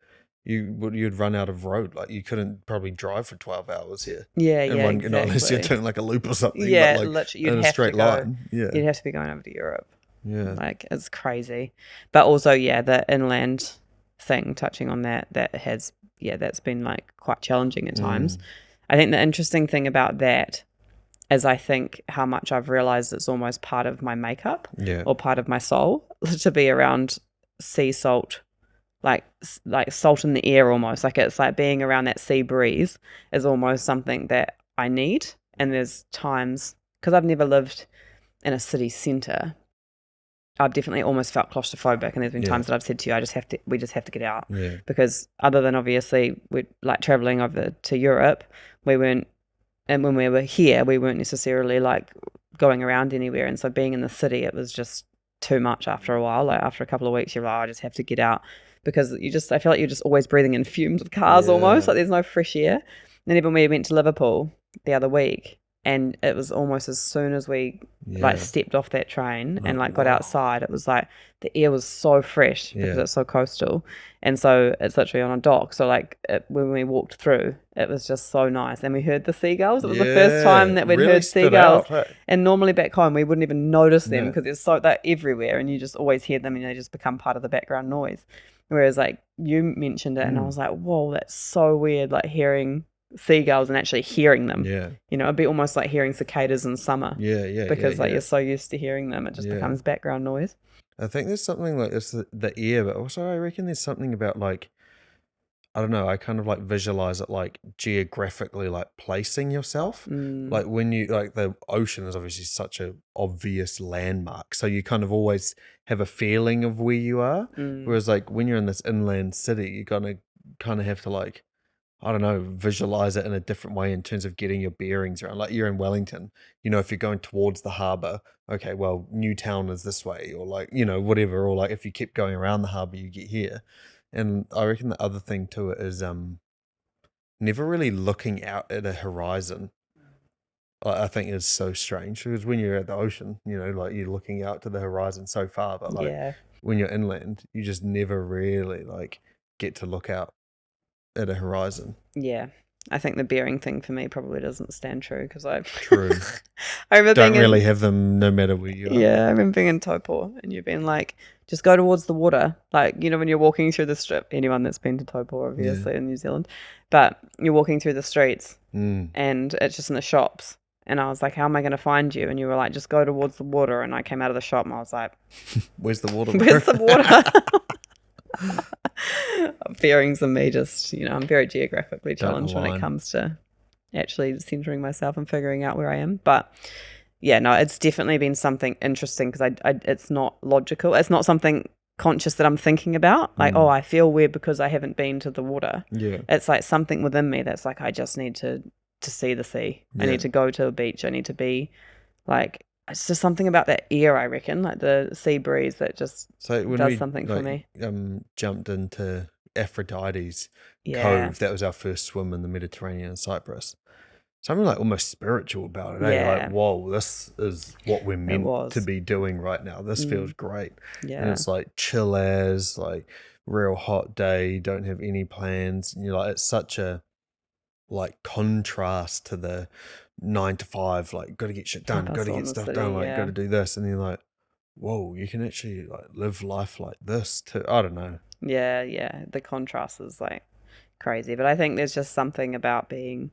you'd run out of road. Like you couldn't probably drive for 12 hours here. Yeah, In yeah, one, you know, unless you're exactly. doing like a loop or something, but Yeah, like literally, in a straight line. Yeah. you'd have to be going over to Europe. Yeah. Like, it's crazy. But also, yeah, the inland thing, touching on that, that's been like quite challenging at times. I think the interesting thing about that is I think how much I've realized it's almost part of my makeup Yeah. or part of my soul to be around sea salt, like salt in the air almost. Like it's like being around that sea breeze is almost something that I need. And there's times, because I've never lived in a city centre, I've definitely almost felt claustrophobic, and there's been times that I've said to you, we just have to get out. Yeah. Because other than obviously we like traveling over to Europe, we weren't, and when we were here, we weren't necessarily like going around anywhere. And so being in the city, it was just too much after a while. Like after a couple of weeks, you're like, oh, I just have to get out, because I feel like you're just always breathing in fumes of cars almost, like there's no fresh air. And then even when we went to Liverpool the other week, and it was almost as soon as we like stepped off that train and like got outside, it was like the air was so fresh because it's so coastal, and so it's literally on a dock. So like when we walked through, it was just so nice, and we heard the seagulls. It was the first time that we'd really heard stood seagulls, out, hey? and normally back home we wouldn't even notice them because they're everywhere, and you just always hear them, and they just become part of the background noise. Whereas like you mentioned it, and I was like, whoa, that's so weird, like hearing seagulls and actually hearing them. You know, it'd be almost like hearing cicadas in summer. Because like you're so used to hearing them, it just becomes background noise. I think there's something like it's the ear, but also I reckon there's something about like, I don't know, I kind of like visualize it like geographically, like placing yourself. Like when you, like the ocean is obviously such a obvious landmark. So you kind of always have a feeling of where you are. Whereas like when you're in this inland city, you're going to kind of have to like, I don't know, visualize it in a different way in terms of getting your bearings around. Like you're in Wellington, you know, if you're going towards the harbour, okay, well, Newtown is this way, or like, you know, whatever, or like if you keep going around the harbour, you get here. And I reckon the other thing to it is never really looking out at a horizon. I think is so strange, because when you're at the ocean, you know, like you're looking out to the horizon so far, but like when you're inland, you just never really like get to look out at a horizon. Yeah. I think the bearing thing for me probably doesn't stand true, because I remember don't really have them no matter where you are. Yeah, I remember being in Taupo and you've been like, just go towards the water. Like, you know, when you're walking through the strip, anyone that's been to Taupo obviously in New Zealand, but you're walking through the streets and it's just in the shops. And I was like, how am I going to find you? And you were like, just go towards the water. And I came out of the shop and I was like, where's the water? Where's the water? Bearings and me just, you know, I'm very geographically challenged when it comes to actually centering myself and figuring out where I am. But yeah, no, it's definitely been something interesting, because it's not logical. It's not something conscious that I'm thinking about. Like, oh, I feel weird because I haven't been to the water. Yeah. It's like something within me that's like, I just need to see the sea. I need to go to a beach. I need to be like, it's just something about that air, I reckon, like the sea breeze that just does something for me. Jumped into Aphrodite's Cove. That was our first swim in the Mediterranean in Cyprus. Something like almost spiritual about it. Like, whoa, this is what we're meant to be doing right now. This feels great. And it's like chill as, like real hot day, don't have any plans. And you're like, it's such a like contrast to the 9 to 5, like got to get shit done, got to get stuff done, like got to do this, and then like, whoa, you can actually like live life like this too. I don't know. Yeah, the contrast is like crazy, but I think there's just something about being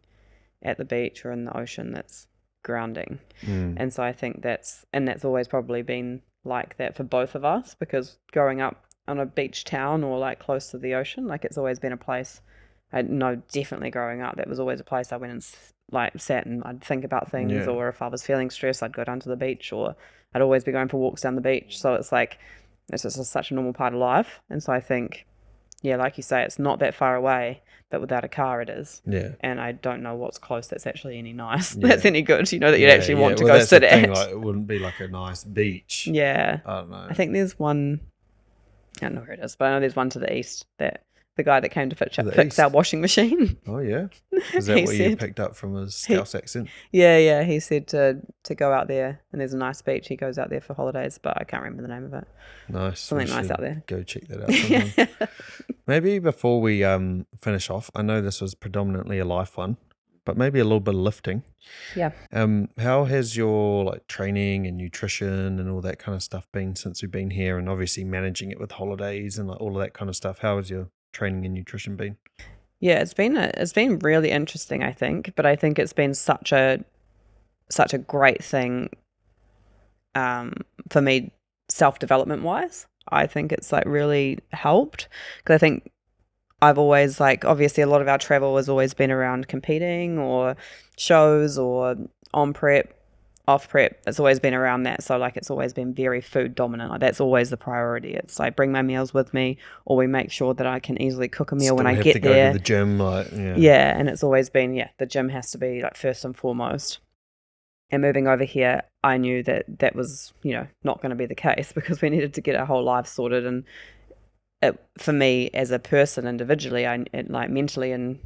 at the beach or in the ocean that's grounding. And so I think that's always probably been like that for both of us, because growing up on a beach town or like close to the ocean, like it's always been a place. I know definitely growing up, that was always a place I went and like sat and I'd think about things, or if I was feeling stressed, I'd go down to the beach, or I'd always be going for walks down the beach. So it's like, it's just such a normal part of life. And so I think, yeah, like you say, it's not that far away, but without a car it is. And I don't know what's close that's actually any nice, that's any good, you know, that you'd actually want to go sit at. Like, it wouldn't be like a nice beach. I don't know. I think there's one, I don't know where it is, but I know there's one to the east that the guy that came to fix our east? washing machine. Oh, yeah? Is that He what you said, picked up from his Scouse accent? yeah, he said to go out there, and there's a nice beach. He goes out there for holidays, but I can't remember the name of it. Nice. We Something nice out should there. go check that out sometime. Maybe before we finish off, I know this was predominantly a life one, but maybe a little bit of lifting. Yeah. How has your like training and nutrition and all that kind of stuff been since we've been here, and obviously managing it with holidays and like all of that kind of stuff? How has your training and nutrition been? Yeah, it's been really interesting, I think, but I think it's been such a great thing for me self-development wise. I think it's like really helped because I think I've always like obviously a lot of our travel has always been around competing or shows or on prep, off prep. It's always been around that. So like it's always been very food dominant. Like that's always the priority. It's like bring my meals with me, or we make sure that I can easily cook a meal when I Still have get to go there. to the gym, like Yeah, and it's always been the gym has to be like first and foremost. And moving over here, I knew that was, not going to be the case because we needed to get our whole life sorted. And for me as a person individually, like mentally and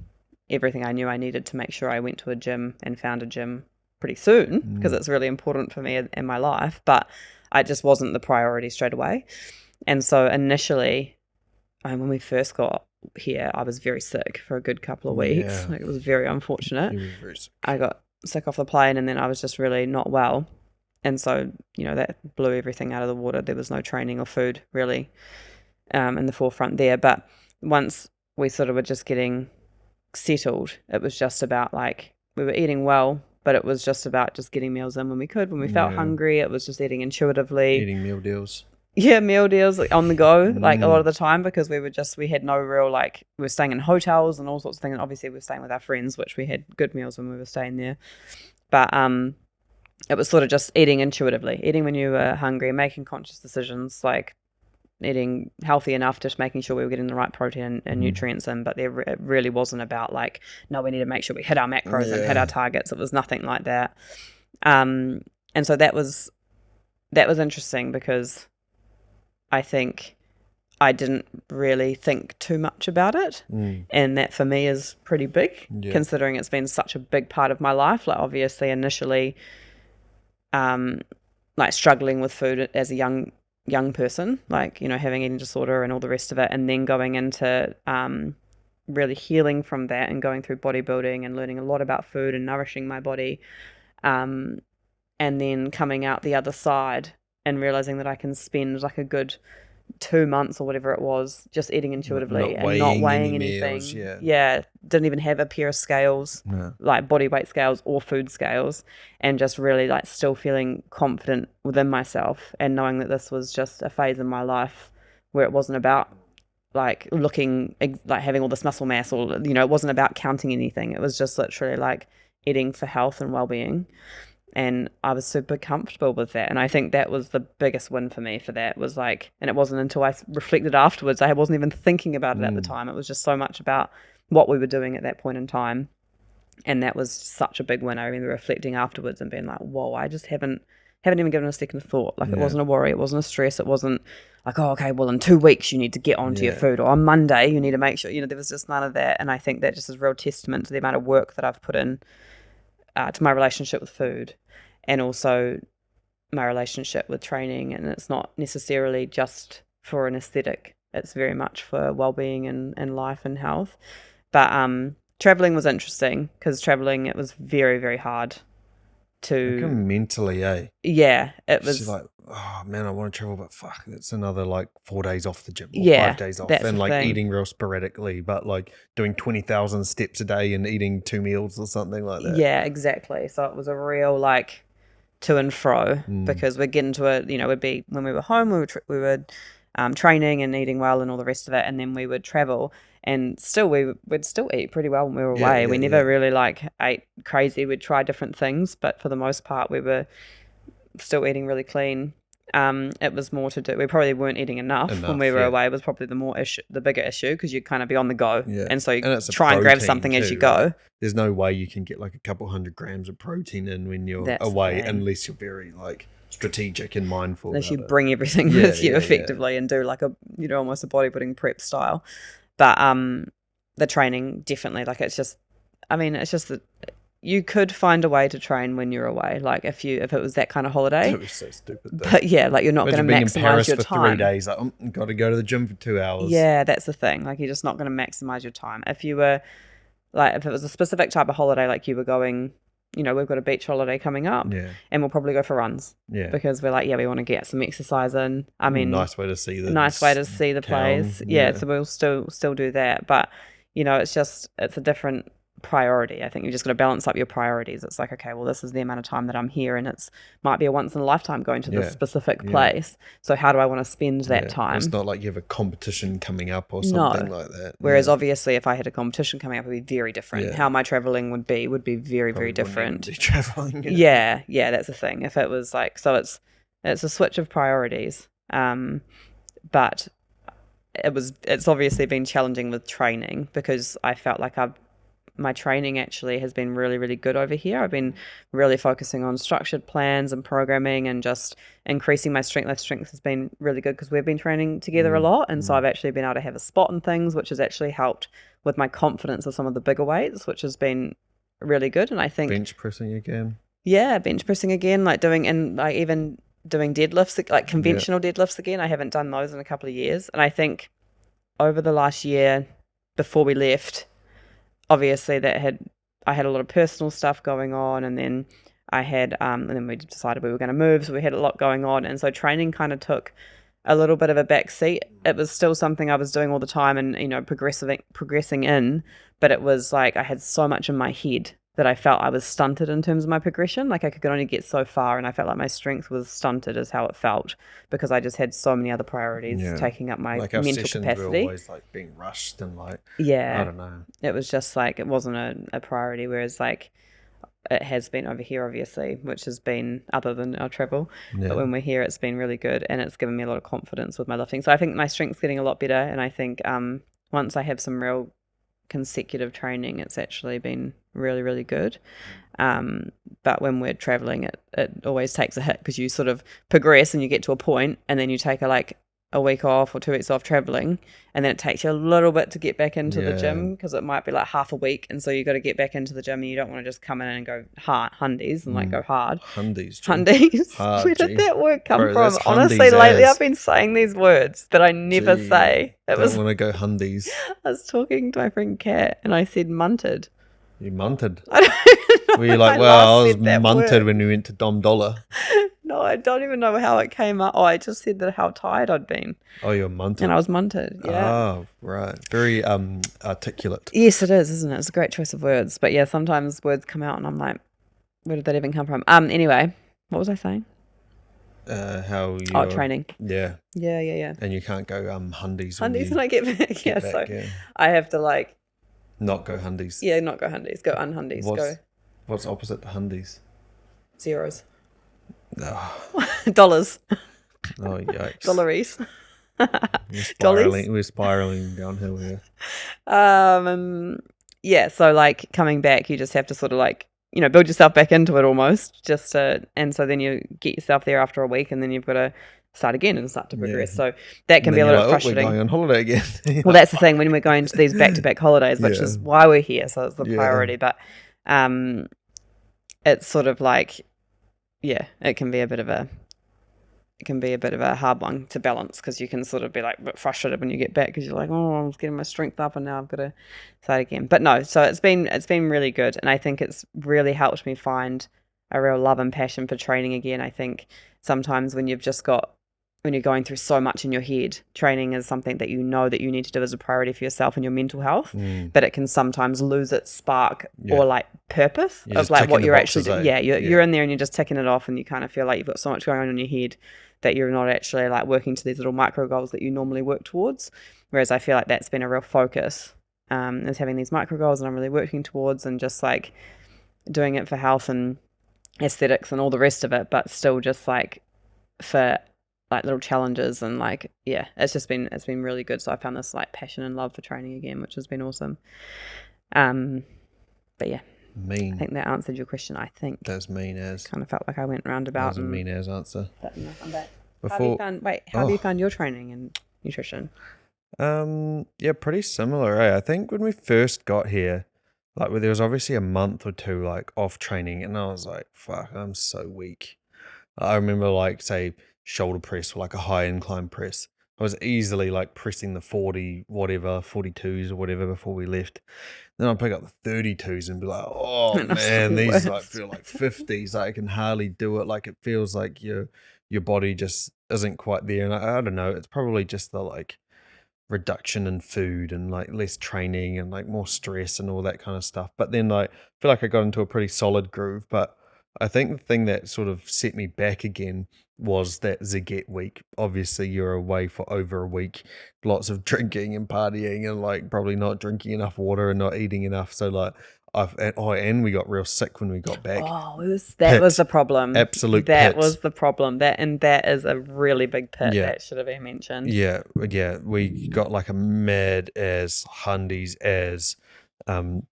everything, I knew I needed to make sure I went to a gym and found a gym pretty soon because it's really important for me in my life. But it just wasn't the priority straight away. And so initially, when we first got here, I was very sick for a good couple of weeks. Like, it was very unfortunate. You were very sick. I got sick off the plane and then I was just really not well. And so, that blew everything out of the water. There was no training or food really in the forefront there. But once we sort of were just getting settled, it was just about like we were eating well, but it was just about just getting meals in when we could. When we felt hungry, it was just eating intuitively. Eating meal deals. Yeah, meal deals like, on the go, like a lot of the time because we had no real like we were staying in hotels and all sorts of things. And obviously we were staying with our friends, which we had good meals when we were staying there. But it was sort of just eating intuitively, eating when you were hungry, making conscious decisions, like eating healthy enough, just making sure we were getting the right protein and nutrients in. But it really wasn't about like, no, we need to make sure we hit our macros and hit our targets. It was nothing like that. And so that was interesting because I think I didn't really think too much about it. And that for me is pretty big considering it's been such a big part of my life. Like obviously initially, like struggling with food as a young person, like, having eating disorder and all the rest of it. And then going into really healing from that and going through bodybuilding and learning a lot about food and nourishing my body. And then coming out the other side and realizing that I can spend like a good 2 months or whatever it was just eating intuitively and not weighing anything. Meals, didn't even have a pair of scales, like body weight scales or food scales, and just really like still feeling confident within myself and knowing that this was just a phase in my life where it wasn't about like looking like having all this muscle mass or it wasn't about counting anything. It was just literally like eating for health and well-being. And I was super comfortable with that. And I think that was the biggest win for me for that was like, and it wasn't until I reflected afterwards, I wasn't even thinking about it at the time. It was just so much about what we were doing at that point in time. And that was such a big win. I remember reflecting afterwards and being like, whoa, I just haven't even given a second thought. Like it wasn't a worry. It wasn't a stress. It wasn't like, oh, okay, well in 2 weeks you need to get onto your food, or on Monday you need to make sure, there was just none of that. And I think that just is real testament to the amount of work that I've put in to my relationship with food and also my relationship with training. And it's not necessarily just for an aesthetic. It's very much for well-being and life and health. But traveling was interesting because traveling, it was very, very hard to... mentally, Yeah, it was... She's like, oh man, I want to travel, but fuck, it's another like 4 days off the gym or 5 days off, and like eating real sporadically, but like doing 20,000 steps a day and eating 2 meals or something like that. Yeah, exactly. So it was a real like to and fro because we'd get into it, would be when we were home, we were training and eating well and all the rest of it, and then we would travel and still we'd still eat pretty well when we were away. We never really like ate crazy. We'd try different things, but for the most part we were still eating really clean. It was more to do, we probably weren't eating enough when we were away. It was probably the bigger issue because you'd kind of be on the go, and so you try and grab something as you go. Right? There's no way you can get like a couple 100 grams of protein in when you're away unless you're very like strategic and mindful unless about you it. bring everything with you effectively and do like a, almost a bodybuilding prep style. But the training definitely, like, it's just that you could find a way to train when you're away. Like if it was that kind of holiday. That was so stupid though. But yeah, like you're not going to Imagine being in maximize Paris your for time. 3 days. Like, got to go to the gym for 2 hours. Yeah, that's the thing. Like you're just not going to maximize your time. If you were like, if it was a specific type of holiday, like you were going, we've got a beach holiday coming up, and we'll probably go for runs. Yeah, because we're like, we want to get some exercise in. I mean, nice way to see the place. Yeah, so we'll still do that, but it's a different priority. I think you just got to balance up your priorities. It's like, okay, well, this is the amount of time that I'm here, and it's might be a once in a lifetime going to this specific place. So how do I want to spend that time? It's not like you have a competition coming up or something like that. Whereas obviously, if I had a competition coming up, it would be very different. How my traveling would be very, very different. Traveling. Yeah, that's the thing. If it was like, so it's a switch of priorities. But it's obviously been challenging with training because I felt like my training actually has been really, really good over here. I've been really focusing on structured plans and programming and just increasing my strength. My strength has been really good because we've been training together a lot. And so I've actually been able to have a spot and things, which has actually helped with my confidence of some of the bigger weights, which has been really good. And I think bench pressing again. Yeah, bench pressing again, like even doing deadlifts, like conventional deadlifts again. I haven't done those in a couple of years. And I think over the last year before we left, obviously I had a lot of personal stuff going on, and then I had and then we decided we were going to move, so we had a lot going on, and so training kind of took a little bit of a back seat. It was still something I was doing all the time and progressing in, but it was like I had so much in my head that I felt I was stunted in terms of my progression. Like I could only get so far, and I felt like my strength was stunted is how it felt because I just had so many other priorities taking up my like our mental sessions capacity. were always like being rushed and like I don't know. It was just like it wasn't a priority, whereas like it has been over here, obviously, which has been other than our travel. But when we're here, it's been really good, and it's given me a lot of confidence with my lifting. So I think my strength's getting a lot better, and I think once I have some real consecutive training, it's actually been really, really good. But when we're traveling, it always takes a hit because you sort of progress and you get to a point, and then you take a week off or 2 weeks off traveling, and then it takes you a little bit to get back into the gym because it might be like half a week, and so you got to get back into the gym, and you don't want to just come in and go hundies and like go hard. Hundies. Hard, where did that word come from? Honestly, lately I've been saying these words that I never say. Don't want to go hundies. I was talking to my friend Kat, and I said munted. You munted. I don't know. Were you like, well, I was munted when we went to Dom Dollar? No, I don't even know how it came up. Oh, I just said that how tired I'd been. Oh, you're munted. And I was munted, yeah. Oh, right. Very articulate. Yes, it is, isn't it? It's a great choice of words. But yeah, sometimes words come out and I'm like, where did that even come from? Anyway, what was I saying? How you training. Yeah. Yeah. And you can't go hundies. Hundies when I get back. I have to like not go hundies. Yeah, not go hundies. Go unhundies. What's opposite to hundies? Zeros. Oh. Dollars. Oh, yikes. Dollaries. We're spiraling downhill here. Yeah, so like coming back, you just have to sort of like, build yourself back into it almost, and so then you get yourself there after a week, and then you've got to start again and start to progress. So that can be a little bit frustrating. We're going on holiday again. Well, that's the thing when we're going to these back-to-back holidays, which is why we're here. So it's the priority, but it's sort of like, it can be a bit of a hard one to balance because you can sort of be like a bit frustrated when you get back because you're like, oh, I'm getting my strength up and now I've got to start again. But no, so it's been really good, and I think it's really helped me find a real love and passion for training again. I think sometimes when you're going through so much in your head, training is something that you know that you need to do as a priority for yourself and your mental health, but it can sometimes lose its spark or like purpose of like what you're actually doing. You're in there and you're just ticking it off, and you kind of feel like you've got so much going on in your head that you're not actually like working to these little micro goals that you normally work towards. Whereas I feel like that's been a real focus, is having these micro goals that I'm really working towards and just like doing it for health and aesthetics and all the rest of it, but still just like for like little challenges and like it's been really good. So I found this like passion and love for training again, which has been awesome. But yeah, Mean. I think that answered your question. I think That's mean as. kind of felt like I went roundabout. That was a mean as answer. But no, I'm back. Before, how have you found your training and nutrition? yeah, pretty similar. Eh? I think when we first got here, like there was obviously a month or two like off training, and I was like, "Fuck, I'm so weak." I remember like say shoulder press or like a high incline press. I was easily like pressing the 40 whatever 42s or whatever before we left. Then I'd pick up the 32s and be like, "Oh That's man, the these like worst. feel like 50s. Like I can hardly do it. Like it feels like your body just isn't quite there." And I don't know. It's probably just the like reduction in food and like less training and like more stress and all that kind of stuff. But then like I feel like I got into a pretty solid groove. But I think the thing that sort of set me back again was that Zaget week. Obviously you're away for over a week, lots of drinking and partying and like probably not drinking enough water and not eating enough. So like and we got real sick when we got back. Oh, that was the problem. Absolute That pit. was the problem. That is a really big pit Yeah. that should have been mentioned. Yeah, we got like a mad as Hundies as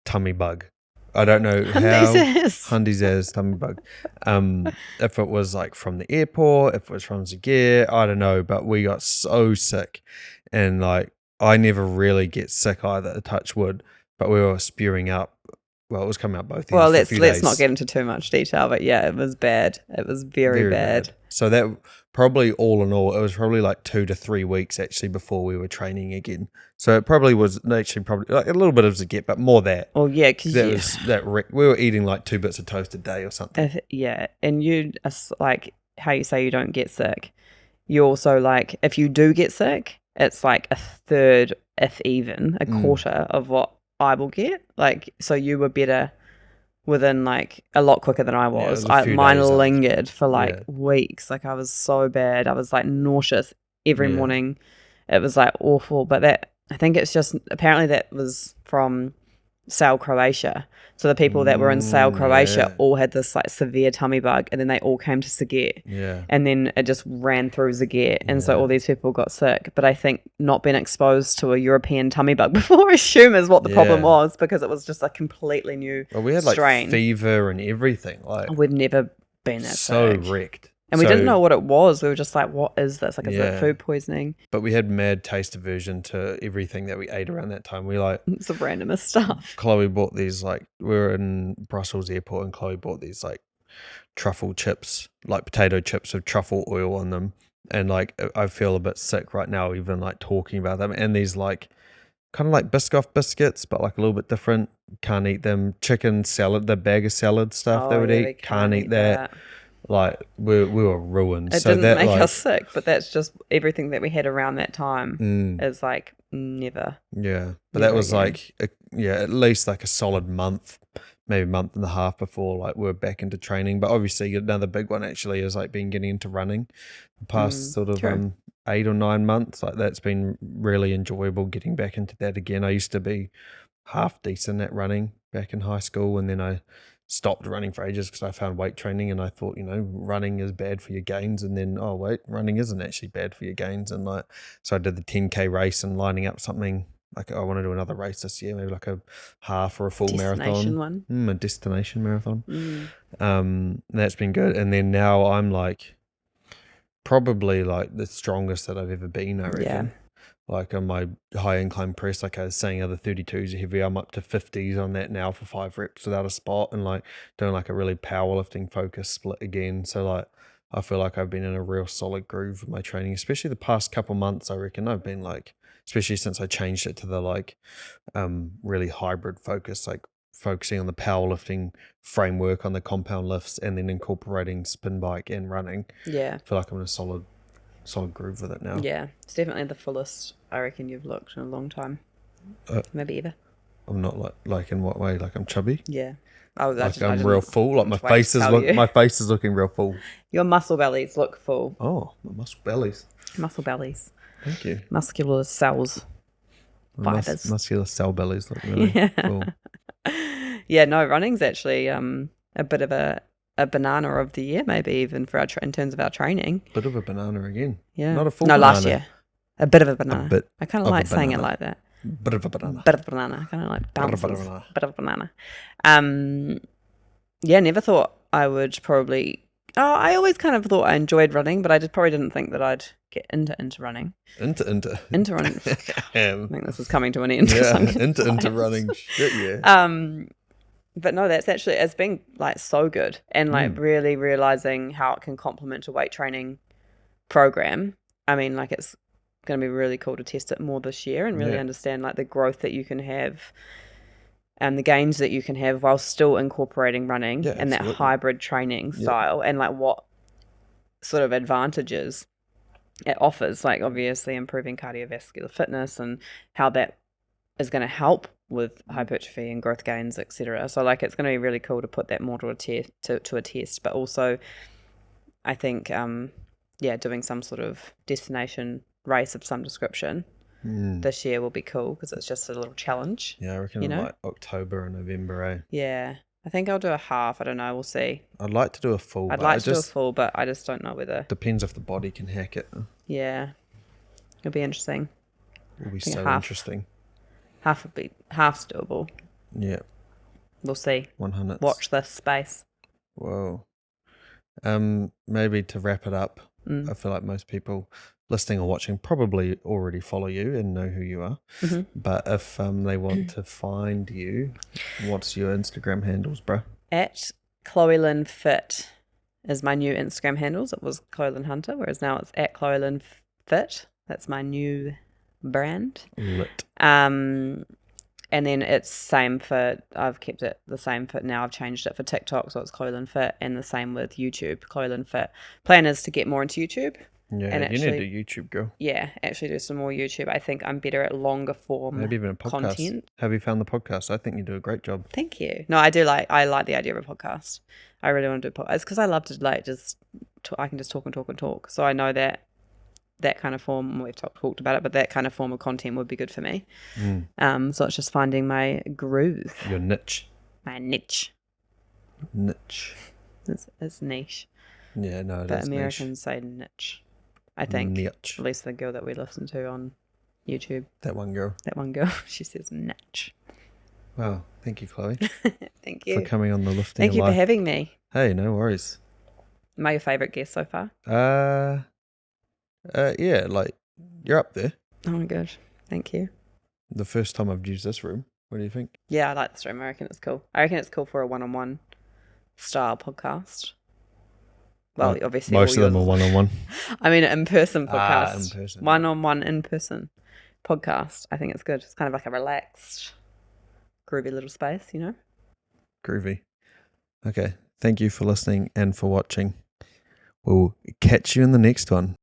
tummy bug. I don't know how Hundies as tummy bug. If it was like from the airport, if it was from Zaire, I don't know, but we got so sick, and like I never really get sick either, touch wood, but we were spewing up. Well, it was coming out both ends. Well, for a let's few not days. get into too much detail, but yeah, it was bad. It was very bad. So that probably all in all, it was probably like 2 to 3 weeks actually before we were training again. So it probably was actually probably like a little bit of Zaget, but more that. Oh yeah, because We were eating like 2 bits of toast a day or something. And you like how you say you don't get sick. You also like if you do get sick, it's like a third, if even a quarter of what I will get. Like so, you were better within like a lot quicker than I was. Mine lingered for like weeks. Like I was so bad. I was like nauseous every morning. It was like awful. But I think it's just apparently that was from Sail Croatia. So the people that were in Sail Croatia all had this like severe tummy bug, and then they all came to Zaget. Yeah. And then it just ran through Zaget, and so all these people got sick. But I think not being exposed to a European tummy bug before, I assume, is what the problem was, because it was just a completely new strain. Well, we had like fever and everything. Like we'd never been that so sick. wrecked. And we didn't know what it was. We were just like, what is this? Like, is it food poisoning? But we had mad taste aversion to everything that we ate around that time. We like... It's the randomest stuff. Chloe bought these, like... We were in Brussels airport and Chloe bought these, like, truffle chips, like potato chips with truffle oil on them. And, like, I feel a bit sick right now even, like, talking about them. And these, like, kind of like Biscoff biscuits, but, like, a little bit different. Can't eat them. Chicken salad, the bag of salad stuff they would eat. Can't eat that. Like we were ruined. It didn't make us sick, but that's just everything that we had around that time is like never. Yeah, but that was again. At least like a solid month, maybe a month and a half before like we're back into training. But obviously another big one actually is like getting into running. The past sort of 8 or 9 months, like that's been really enjoyable getting back into that again. I used to be half decent at running back in high school, and then I stopped running for ages because I found weight training and I thought, running is bad for your gains, and then, oh wait, running isn't actually bad for your gains. And like, so I did the 10K race and lining up something like I want to do another race this year, maybe like a half or a full marathon. A destination marathon. That's been good. And then now I'm like probably like the strongest that I've ever been, I reckon. Yeah. Like on my high incline press, like I was saying, other 32s are heavy. I'm up to 50s on that now for 5 reps without a spot, and like doing like a really powerlifting focus split again. So like I feel like I've been in a real solid groove with my training, especially the past couple months. I reckon I've been like, especially since I changed it to the like really hybrid focus, like focusing on the powerlifting framework on the compound lifts and then incorporating spin bike and running. Yeah. I feel like I'm in a solid groove with it now. Yeah, it's definitely the fullest I reckon you've looked in a long time. Maybe ever. I'm not like in what way? Like I'm chubby? Yeah. I'm real full. Like my face is looking real full. Your muscle bellies look full. Oh, my muscle bellies. Muscle bellies. Thank you. Muscular cells. Fibers. Muscular cell bellies look really full. Yeah, no, running's actually a bit of a banana of the year, maybe even for in terms of our training. Bit of a banana again. Yeah. Not a full banana. No, last year. A bit of a banana. I kind of like saying it like that. Bit of a banana. Bit of a banana, kind of like bounces. banana. Bit of a banana. Yeah, never thought I would probably. Oh, I always kind of thought I enjoyed running, but I probably didn't think that I'd get into running. Into running. I think this is coming to an end. Yeah, into running. Shit, yeah. But no, it's been like so good, and like really realizing how it can complement a weight training program. I mean, like it's going to be really cool to test it more this year and really understand like the growth that you can have and the gains that you can have while still incorporating running and that hybrid training style and like what sort of advantages it offers, like obviously improving cardiovascular fitness and how that is going to help with hypertrophy and growth gains, etc. So like it's going to be really cool to put that more to a test, but also I think doing some sort of destination race of some description this year will be cool because it's just a little challenge. Yeah, I reckon like October and November, eh? Yeah. I think I'll do a half. I don't know. We'll see. I'd like to do a full. I'd like to do a full, but I just don't know whether. Depends if the body can hack it. Yeah. It'll be interesting. It'll be so interesting. Half's doable. Yeah. We'll see. 100. Watch this space. Whoa. Maybe to wrap it up, I feel like most people listening or watching probably already follow you and know who you are. Mm-hmm. But if they want to find you, what's your Instagram handles, bro? At Chloe Lynn Fit is my new Instagram handles. It was Chloe Lynn Hunter, whereas now it's at Chloe Lynn Fit. That's my new brand. Lit. And then it's same for, I've kept it the same for now. I've changed it for TikTok, so it's Chloe Lynn Fit, and the same with YouTube, Chloe Lynn Fit. Plan is to get more into YouTube. Yeah, and you need to do YouTube, girl. Yeah, actually do some more YouTube. I think I'm better at longer form maybe even a podcast. Content. Have you found the podcast? I think you do a great job. Thank you. No, I like the idea of a podcast. I really want to do a podcast. It's because I love to I can just talk and talk and talk. So I know that kind of form, we've talked about it, but that kind of form of content would be good for me. So it's just finding my groove. Your niche. My niche. Niche. It's niche. Yeah, no, but Americans say niche. I think. Niche. At least the girl that we listen to on YouTube. That one girl. She says niche. Wow. Thank you, Chloe. Thank you. For coming on the Lifting Thank you Life. for having me. Hey, no worries. Am I your favourite guest so far? Yeah, like you're up there. Oh my gosh. Thank you. The first time I've used this room. What do you think? Yeah, I like this room. I reckon it's cool. I reckon it's cool for a one-on-one style podcast. Well, obviously most of them are one-on-one. I mean, in-person podcast. In-person. One-on-one in-person podcast. I think it's good. It's kind of like a relaxed, groovy little space, you know? Groovy. Okay. Thank you for listening and for watching. We'll catch you in the next one.